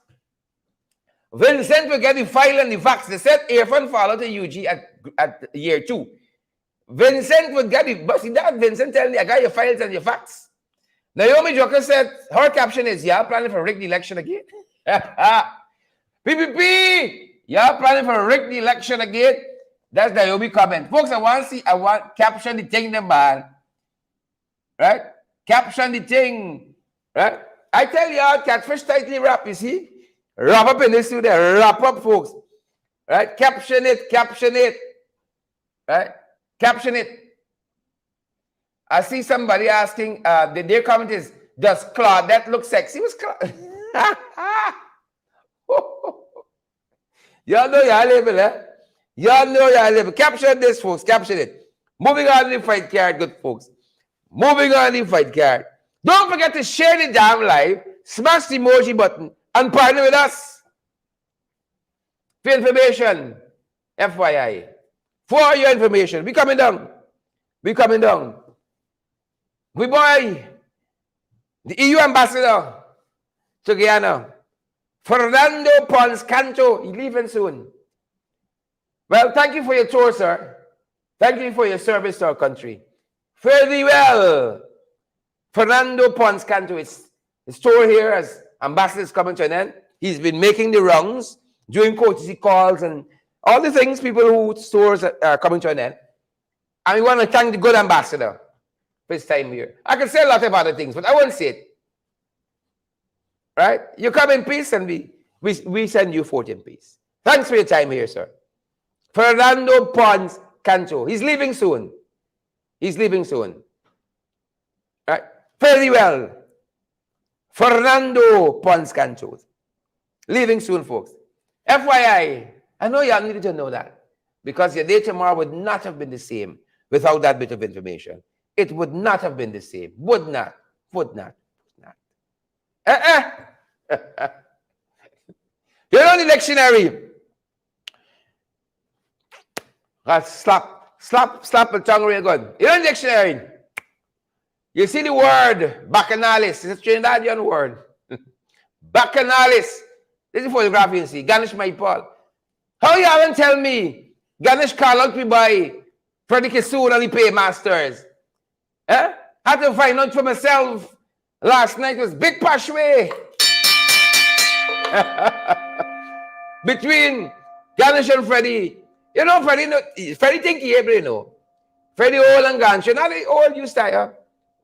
Speaker 1: Vincent will get the file and the facts. They said Irfan followed to UG at year 2. Vincent would get it. But see that Vincent telling me, I got your files and your facts. Naomi Joker said, her caption is, y'all planning for rigged election again? PPP, y'all planning for a rigged election again? That's Naomi comment. Folks, I want caption the thing, them man. Right? Caption the thing. Right? I tell y'all, catfish tightly wrap, you see? Wrap up in this studio, wrap up, folks. Right? Caption it. Right? Caption it. I see somebody asking, their comment is, does Claudette look sexy? Was y'all know y'all label, eh? Y'all know y'all label. Caption this, folks. Caption it. Moving on to the fight card, good folks. Moving on to the fight card. Don't forget to share the damn live, smash the emoji button, and partner with us. For information, FYI. For your information, we coming down. We coming down. We boy, the EU ambassador to Guyana, Fernando Pons Canto, he's leaving soon. Well, thank you for your tour, sir. Thank you for your service to our country. Fare thee well. Fernando Pons Canto, his tour here as ambassador is coming to an end. He's been making the rounds, doing courtesy calls and all the things people whose tours are coming to an end. And we want to thank the good ambassador for his time here. I can say a lot of other things, but I won't say it. Right? You come in peace and we send you forth in peace. Thanks for your time here, sir. Fernando Pons Canto. He's leaving soon. He's leaving soon. Right? Very well. Fernando Pons Canto. Leaving soon, folks. FYI, I know y'all needed to know that. Because your day tomorrow would not have been the same without that bit of information. It would not have been the same. Would not. You're on the dictionary. Slap the tongue real good. You know the dictionary. You see the word bacchanalis. It's a Trinidadian word. Bacchanalis. This is photograph you see. Ganesh Maipal. How you haven't tell me Ganesh call out me by Freddie Kissoon and the paymasters? Eh? Had to find out for myself last night. It was big pashway between Ganesh and Freddie. You know, Freddie think he able, you know. Freddie old and gone through. Not the old you style.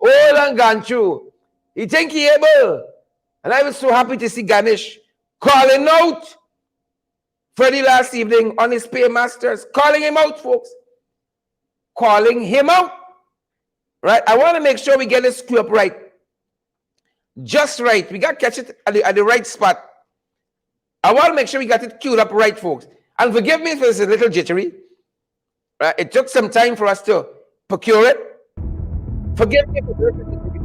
Speaker 1: Old and gone through. He think he able. And I was so happy to see Ganesh calling out Freddie last evening on his paymasters. Calling him out, folks. Calling him out. Right? I want to make sure we get this screw up right. Just right. We got to catch it at the right spot. I want to make sure we got it queued up right, folks. And forgive me if it's a little jittery. Right? It took some time for us to procure it. Forgive me if it's a little jittery.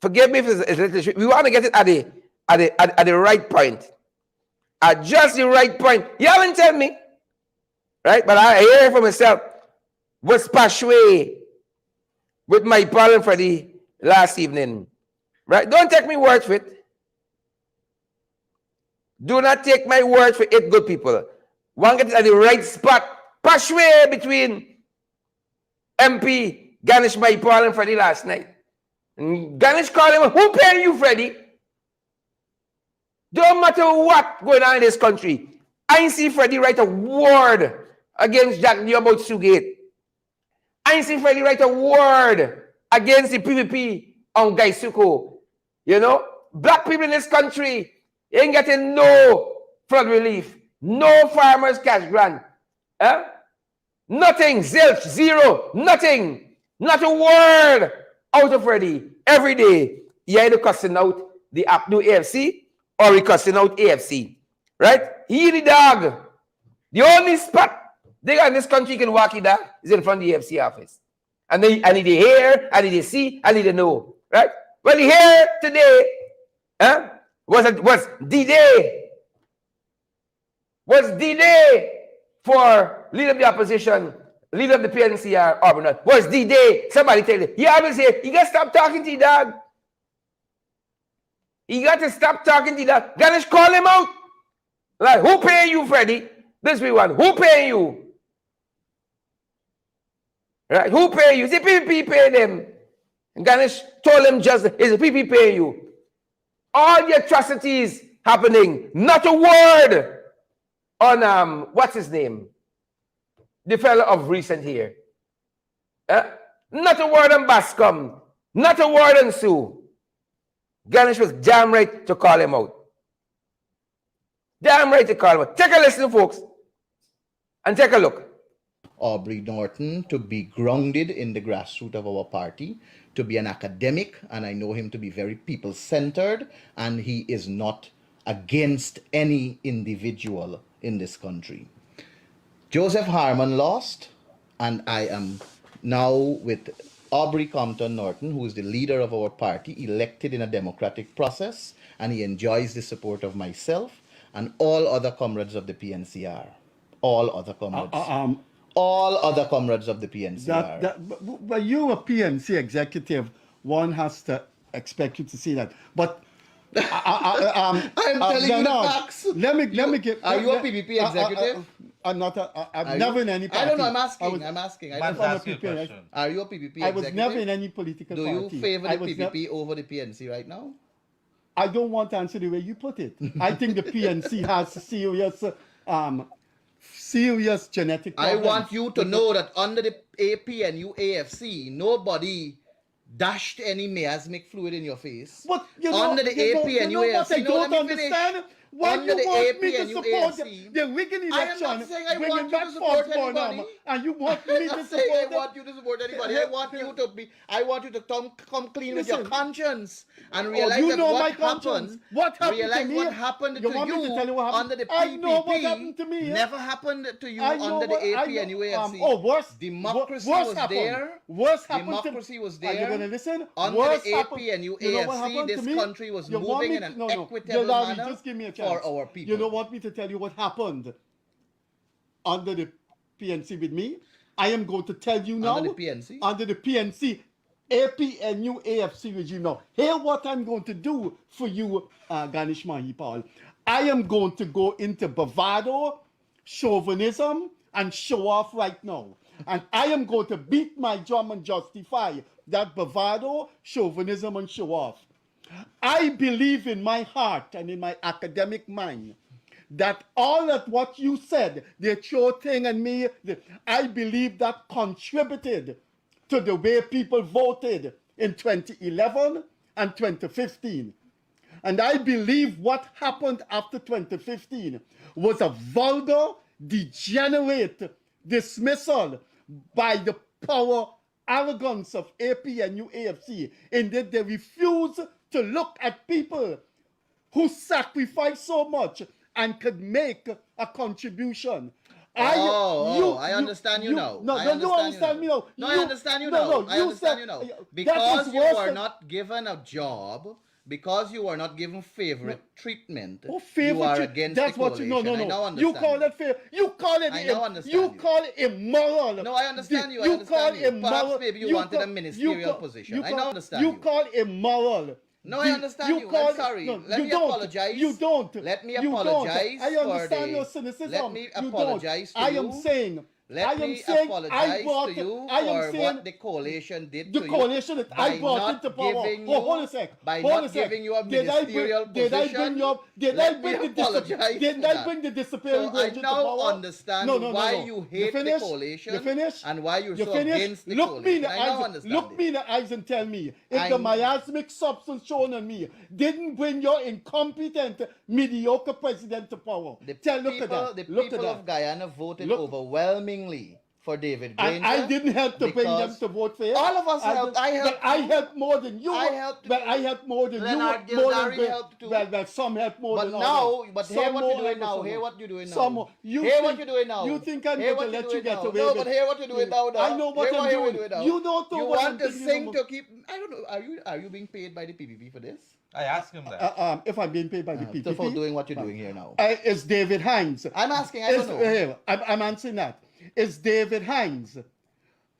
Speaker 1: Forgive me if it's a little jittery. We want to get it at the right point. At just the right point. You haven't tell me. Right? But I hear it for myself. What's Pashway with my pal and Freddie last evening? Right? Don't take me word for it. Do not take my word for it, good people. One get it at the right spot. Pashway between MP Ganesh Maipal and Freddie last night. And Ganesh called him, who paying you, Freddie? Don't matter what going on in this country. I ain't see Freddie write a word against Jack Neo about Sugate. I ain't see Freddie write a word against the PVP on Gaisuko. You know, black people in this country ain't getting no flood relief, no farmers cash grant. Nothing, zilch, zero, nothing. Not a word out of Freddie. Every day, he either cussing out the APNU AFC or he cussing out AFC. Right? He the dog. The only spot they got in this country can walk it out is in front of the AFC office. And they hear, and they see, and they know. Right? Well, here today, was D-Day. Was D-Day for leader of the opposition, leader of the PNCR, Auburn. Was D-Day. Somebody tell you. He always say, you got to stop talking to your dog. You got to stop talking to your dog. Ganesh call him out. Like, who paying you, Freddie? This be one. Who paying you? Right? Who paying you? Is the PPP paying them? And Ganesh told him just, is the PPP paying you? All the atrocities happening. Not a word on, what's his name? The fellow of recent here. Not a word on Bascom. Not a word on Sue. Ganesh was damn right to call him out. Damn right to call him out. Take a listen, folks. And take a look.
Speaker 3: Aubrey Norton to be grounded in the grassroots of our party, to be an academic, and I know him to be very people-centered, and he is not against any individual in this country. Joseph Harmon lost, and I am now with Aubrey Compton Norton, who is the leader of our party, elected in a democratic process, and he enjoys the support of myself and all other comrades of the PNCR. All other comrades. All other comrades of the PNCR.
Speaker 4: But you a PNC executive, one has to expect you to see that. But
Speaker 3: I'm telling you the facts.
Speaker 4: Let me get.
Speaker 3: Are you a PPP executive?
Speaker 4: I'm not. I'm never in any party.
Speaker 3: I don't know. I'm asking. I don't know.
Speaker 4: Ask you a question.
Speaker 3: Are you a PPP executive?
Speaker 4: I was never in any political party.
Speaker 3: Do you favor the PPP over the PNC right now?
Speaker 4: I don't want to answer the way you put it. I think the PNC has serious genetic problems.
Speaker 3: I want you to know that under the APNU AFC, nobody dashed any miasmic fluid in your face.
Speaker 4: But
Speaker 3: under the APNU AFC,
Speaker 4: I don't understand. Why
Speaker 3: under
Speaker 4: you want me to
Speaker 3: APNU
Speaker 4: support
Speaker 3: AFC,
Speaker 4: the rigging election?
Speaker 3: I am not saying I want you to support anybody.
Speaker 4: And you want me to support
Speaker 3: I want you to support anybody. I want you to come clean with your conscience and realize what happened to you under the PPP.
Speaker 4: I know what happened to me.
Speaker 3: Never happened to you under the APNU AFC.
Speaker 4: Worse.
Speaker 3: Democracy was there.
Speaker 4: Worse happened.
Speaker 3: Democracy was there.
Speaker 4: Are you going to listen?
Speaker 3: Under the APNU AFC, this country was moving in an equitable manner.
Speaker 4: Just give me a chance.
Speaker 3: For our people.
Speaker 4: You don't want me to tell you what happened under the PNC with me. I am going to tell you now.
Speaker 3: Under the PNC?
Speaker 4: Under the PNC, APNU AFC regime now. Hear what I'm going to do for you, Ganesh Mahipal. I am going to go into bravado, chauvinism, and show off right now. And I am going to beat my drum and justify that bravado, chauvinism, and show off. I believe in my heart and in my academic mind that all of what you said, the Cho thing and me, I believe that contributed to the way people voted in 2011 and 2015. And I believe what happened after 2015 was a vulgar, degenerate dismissal by the power arrogance of APNU AFC, in that they refuse to look at people who sacrificed so much and could make a contribution.
Speaker 3: I understand you now.
Speaker 4: No,
Speaker 3: I
Speaker 4: don't you understand me now?
Speaker 3: No, I understand you now. I understand you now. Because you were not given a job, because you were not given favorite treatment, you are against
Speaker 4: that's
Speaker 3: the
Speaker 4: what you
Speaker 3: coalition.
Speaker 4: no.
Speaker 3: I now understand.
Speaker 4: You call it fair. You call it.
Speaker 3: I now understand
Speaker 4: you call it immoral.
Speaker 3: No, I understand you. I
Speaker 4: You
Speaker 3: understand
Speaker 4: call
Speaker 3: you.
Speaker 4: immoral.
Speaker 3: Perhaps maybe you wanted a ministerial position. I now understand you.
Speaker 4: You call immoral.
Speaker 3: No, I understand you. I'm sorry. Let me apologize.
Speaker 4: You don't.
Speaker 3: Let me
Speaker 4: You
Speaker 3: apologize.
Speaker 4: don't. I understand your cynicism.
Speaker 3: Let me
Speaker 4: You
Speaker 3: apologize
Speaker 4: don't.
Speaker 3: to you.
Speaker 4: I am saying.
Speaker 3: Let me apologize to you for what the coalition did to you.
Speaker 4: The coalition that I brought into power. Hold a sec.
Speaker 3: By
Speaker 4: hold
Speaker 3: not
Speaker 4: a sec.
Speaker 3: giving you a ministerial position.
Speaker 4: Did I bring the disappearing
Speaker 3: So I
Speaker 4: into
Speaker 3: now
Speaker 4: power?
Speaker 3: understand why you hate the coalition
Speaker 4: You finish?
Speaker 3: and why you're
Speaker 4: You
Speaker 3: so
Speaker 4: finish?
Speaker 3: against the
Speaker 4: Look me in
Speaker 3: coalition.
Speaker 4: the
Speaker 3: I now
Speaker 4: eyes.
Speaker 3: understand
Speaker 4: Look me in the eyes and tell me if the
Speaker 3: I'm-
Speaker 4: miasmic substance shown on me didn't bring your incompetent, mediocre president to power.
Speaker 3: The
Speaker 4: Look at that.
Speaker 3: The
Speaker 4: Look at
Speaker 3: people
Speaker 4: that.
Speaker 3: of Guyana voted
Speaker 4: Look.
Speaker 3: overwhelmingly for David Granger.
Speaker 4: And I didn't help to bring them
Speaker 3: because
Speaker 4: to vote for him.
Speaker 3: all of us helped. I helped
Speaker 4: But I
Speaker 3: too.
Speaker 4: helped more than you.
Speaker 3: I helped
Speaker 4: But
Speaker 3: too.
Speaker 4: I helped more than
Speaker 3: Leonard
Speaker 4: you. More than
Speaker 3: Gildari helped too.
Speaker 4: Well, some helped more
Speaker 3: But
Speaker 4: than
Speaker 3: now,
Speaker 4: others.
Speaker 3: but
Speaker 4: Some
Speaker 3: hear what
Speaker 4: more
Speaker 3: you're doing
Speaker 4: helped
Speaker 3: now.
Speaker 4: some
Speaker 3: Hear
Speaker 4: more.
Speaker 3: what you're doing now.
Speaker 4: Some more.
Speaker 3: Hear what you're doing now.
Speaker 4: You think I'm
Speaker 3: Hear
Speaker 4: going
Speaker 3: what
Speaker 4: to
Speaker 3: you're
Speaker 4: let you
Speaker 3: doing
Speaker 4: get
Speaker 3: now.
Speaker 4: away
Speaker 3: No,
Speaker 4: with
Speaker 3: but
Speaker 4: it?
Speaker 3: hear what you're doing now.
Speaker 4: I know what
Speaker 3: Hear
Speaker 4: I'm
Speaker 3: what you're
Speaker 4: doing.
Speaker 3: now.
Speaker 4: You don't know
Speaker 3: You
Speaker 4: what
Speaker 3: want
Speaker 4: I'm
Speaker 3: to
Speaker 4: thinking
Speaker 3: sing
Speaker 4: about.
Speaker 3: to keep. I don't know. Are you being paid by the PPP for this?
Speaker 5: I asked him that.
Speaker 4: If I'm being paid by the PPP.
Speaker 3: For doing what you're doing here now.
Speaker 4: It's David Hines.
Speaker 3: I'm asking. I don't know.
Speaker 4: I'm answering that. It's David Hines,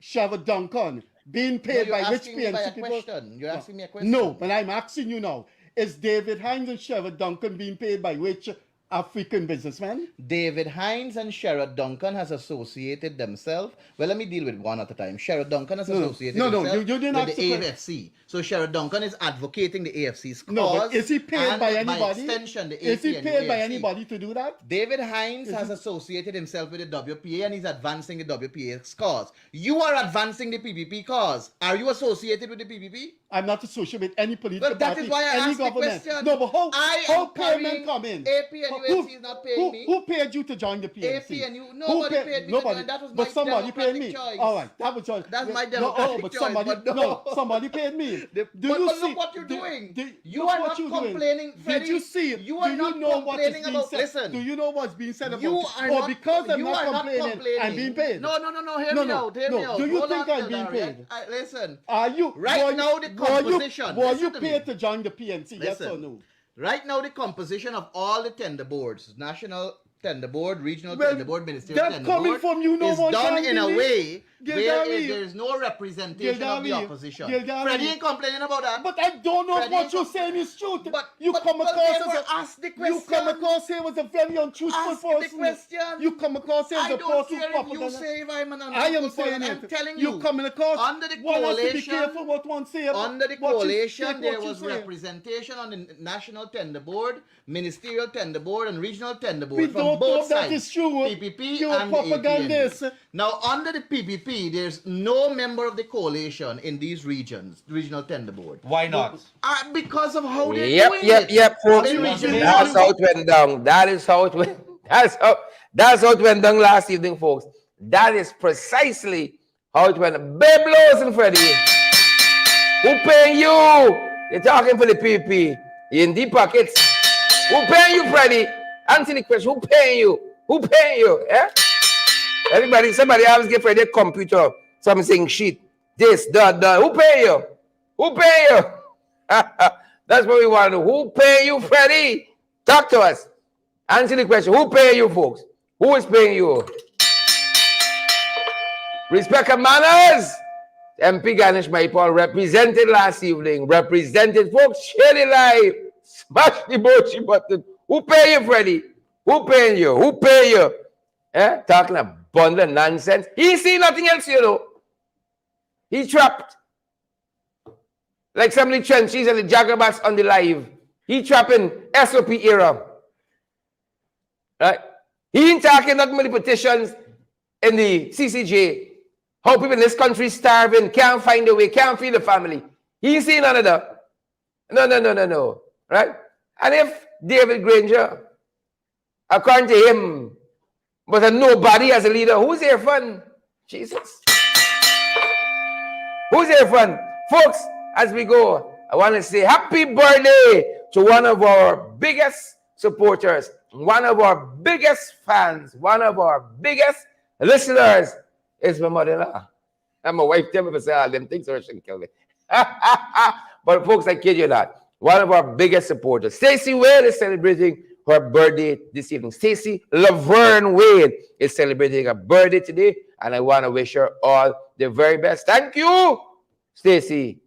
Speaker 4: Sherrod Duncan, being paid
Speaker 3: No,
Speaker 4: by
Speaker 3: you're
Speaker 4: which
Speaker 3: asking me by
Speaker 4: PNC
Speaker 3: a
Speaker 4: people?
Speaker 3: question. You're asking me a question.
Speaker 4: No, but I'm asking you now. Is David Hines and Sherrod Duncan being paid by which African businessmen?
Speaker 3: David Hines and Sherrod Duncan has associated themselves. Well, let me deal with one at a time. Sherrod Duncan has associated himself
Speaker 4: you didn't
Speaker 3: with
Speaker 4: ask
Speaker 3: the
Speaker 4: the
Speaker 3: AFC. So Sherrod Duncan is advocating the AFC's cause.
Speaker 4: No, but is he paid
Speaker 3: and
Speaker 4: by anybody?
Speaker 3: By extension, the
Speaker 4: Is he
Speaker 3: APNU
Speaker 4: paid by
Speaker 3: AFC.
Speaker 4: anybody to do that?
Speaker 3: David Hines has associated himself with the WPA and he's advancing the WPA's cause. You are advancing the PPP cause. Are you associated with the PPP?
Speaker 4: I'm not associated with any political
Speaker 3: Well, that
Speaker 4: party,
Speaker 3: is why I
Speaker 4: any
Speaker 3: asked the
Speaker 4: government.
Speaker 3: question.
Speaker 4: No, but
Speaker 3: I
Speaker 4: how
Speaker 3: am
Speaker 4: payment
Speaker 3: carrying
Speaker 4: come in?
Speaker 3: APNU is not paying me.
Speaker 4: Who paid you to join the PNC?
Speaker 3: APNU, nobody paid me to join. That was my
Speaker 4: But somebody paid me.
Speaker 3: democratic choice.
Speaker 4: All right, that was
Speaker 3: That's my
Speaker 4: no,
Speaker 3: democratic
Speaker 4: but
Speaker 3: choice,
Speaker 4: somebody,
Speaker 3: but no.
Speaker 4: somebody paid me.
Speaker 3: But look what you're doing. You
Speaker 4: look
Speaker 3: are
Speaker 4: what
Speaker 3: not
Speaker 4: you're doing.
Speaker 3: complaining, Freddie.
Speaker 4: Did you see?
Speaker 3: You are
Speaker 4: Do
Speaker 3: not
Speaker 4: know what is
Speaker 3: complaining
Speaker 4: being
Speaker 3: about.
Speaker 4: said?
Speaker 3: Listen.
Speaker 4: Do you know what's being said about
Speaker 3: You
Speaker 4: it?
Speaker 3: are
Speaker 4: Or
Speaker 3: not.
Speaker 4: because I'm
Speaker 3: You
Speaker 4: not
Speaker 3: are not
Speaker 4: complaining,
Speaker 3: complaining.
Speaker 4: I'm being paid.
Speaker 3: No. Hear
Speaker 4: No,
Speaker 3: me
Speaker 4: no,
Speaker 3: out. Hear
Speaker 4: no.
Speaker 3: me out.
Speaker 4: Do you
Speaker 3: Hold
Speaker 4: think
Speaker 3: on,
Speaker 4: I'm being
Speaker 3: Gildari.
Speaker 4: paid?
Speaker 3: Listen.
Speaker 4: Are you
Speaker 3: Right now the composition.
Speaker 4: Were you
Speaker 3: Listen to me.
Speaker 4: paid to join the PNC? Yes or
Speaker 3: Listen.
Speaker 4: no?
Speaker 3: Right now, the composition of all the tender boards, national tender board, regional
Speaker 4: Well,
Speaker 3: tender board, ministerial
Speaker 4: that's
Speaker 3: tender
Speaker 4: coming
Speaker 3: board,
Speaker 4: from you, no
Speaker 3: is
Speaker 4: one
Speaker 3: done
Speaker 4: can
Speaker 3: in a
Speaker 4: believe.
Speaker 3: way where
Speaker 4: Gildari.
Speaker 3: there is no representation of the
Speaker 4: Gildari.
Speaker 3: opposition.
Speaker 4: Gildari.
Speaker 3: Freddie ain't complaining about that.
Speaker 4: But I don't know if
Speaker 3: Freddie,
Speaker 4: what you're saying is truth.
Speaker 3: But-
Speaker 4: you
Speaker 3: but-
Speaker 4: come
Speaker 3: but
Speaker 4: across
Speaker 3: therefore
Speaker 4: as
Speaker 3: ask the question.
Speaker 4: you come across here as a very untruthful
Speaker 3: Ask the
Speaker 4: person.
Speaker 3: question.
Speaker 4: You come across here as
Speaker 3: I
Speaker 4: a
Speaker 3: don't
Speaker 4: person
Speaker 3: care if you
Speaker 4: propaganda.
Speaker 3: say if I'm an
Speaker 4: I am
Speaker 3: untruthful
Speaker 4: saying
Speaker 3: person.
Speaker 4: it.
Speaker 3: I'm telling
Speaker 4: You
Speaker 3: you.
Speaker 4: coming across.
Speaker 3: Under the
Speaker 4: one has to be
Speaker 3: coalition,
Speaker 4: careful what one say.
Speaker 3: Under the
Speaker 4: what you-
Speaker 3: coalition,
Speaker 4: what
Speaker 3: there
Speaker 4: you
Speaker 3: was
Speaker 4: say.
Speaker 3: representation on the national tender board, ministerial tender board, and regional tender board
Speaker 4: We
Speaker 3: from
Speaker 4: don't
Speaker 3: both
Speaker 4: know that
Speaker 3: sides.
Speaker 4: is true.
Speaker 3: PPP
Speaker 4: You're
Speaker 3: and
Speaker 4: a propagandist.
Speaker 3: APNU. Now, under the PPP, there's no member of the coalition in these regions, regional tender board.
Speaker 5: Why not?
Speaker 3: Because of how they're
Speaker 1: Yep,
Speaker 3: doing
Speaker 1: yep,
Speaker 3: it.
Speaker 1: yep, folks.
Speaker 3: In region
Speaker 1: That's
Speaker 3: one,
Speaker 1: how it went down. That is how it went. That's how it went down last evening, folks. That is precisely how it went. Babe Lawson, Freddie. Who paying you? You're talking for the PP. You in deep pockets. Who paying you, Freddie? Answer the question. Who paying you? Who paying you? Eh? Everybody, somebody always give Freddie a computer. Something shit. This, that. Who pay you? Who pay you? That's what we want to do. Who pay you, Freddie? Talk to us. Answer the question. Who pay you, folks? Who is paying you? Respect and manners. MP Ganesh Maipal represented last evening. Represented, folks. Share the live. Smash the emoji button. Who pay you, Freddie? Who paying you? Who pay you? Eh? Talking a bundle of nonsense. He see nothing else, you know. He trapped. Like somebody trenches and the jagabats on the live. He trapping SOP era. Right? He ain't talking nothing with the petitions in the CCJ. How people in this country starving, can't find a way, can't feed the family. He ain't saying none of that. No. Right? And if David Granger, according to him, was a nobody as a leader, who's here fun? Jesus. Who's here fun? Folks, as we go, I want to say happy birthday to one of our biggest supporters, one of our biggest fans, one of our biggest listeners is my mother-in-law. And my wife tell me to say all them things or she can kill me. But folks, I kid you not. One of our biggest supporters, Stacey Wade, is celebrating her birthday this evening. Stacey Laverne Wade is celebrating her birthday today, and I want to wish her all the very best. Thank you, Stacey.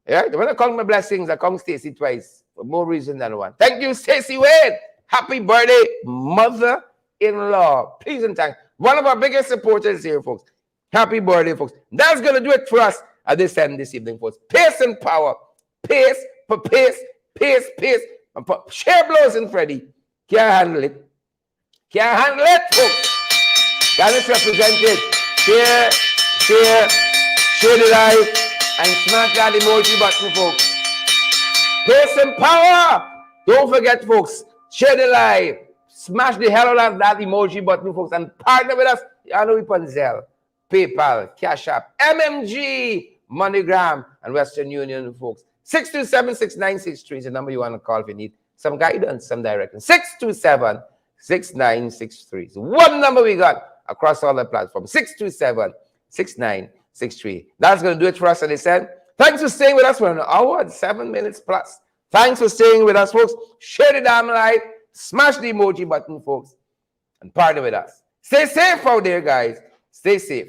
Speaker 1: Yeah, when I call my blessings, I call Stacey twice for more reason than one. Thank you, Stacey Wade. Happy birthday, mother-in-law. Please and thanks. One of our biggest supporters here, folks. Happy birthday, folks. That's going to do it for us at this end this evening, folks. Pace and power. Pace. Share blows in Freddie. Can't handle it. Can't handle it, folks. Dallas represented. Share the live, and smash that emoji button, folks. Pace and power. Don't forget, folks. Share the live. Smash the hell out of that emoji button, folks, and partner with us. I know we put Zelle, PayPal, Cash App, MMG, MoneyGram, and Western Union, folks. 627-6963 is the number you want to call if you need some guidance, some direction. 627-6963 is one number we got across all the platforms. 627-6963. That's going to do it for us, as I said. Thanks for staying with us for an hour and 7 minutes plus. Thanks for staying with us, folks. Share the damn live. Smash the emoji button, folks, and partner with us. Stay safe out there, guys. Stay safe.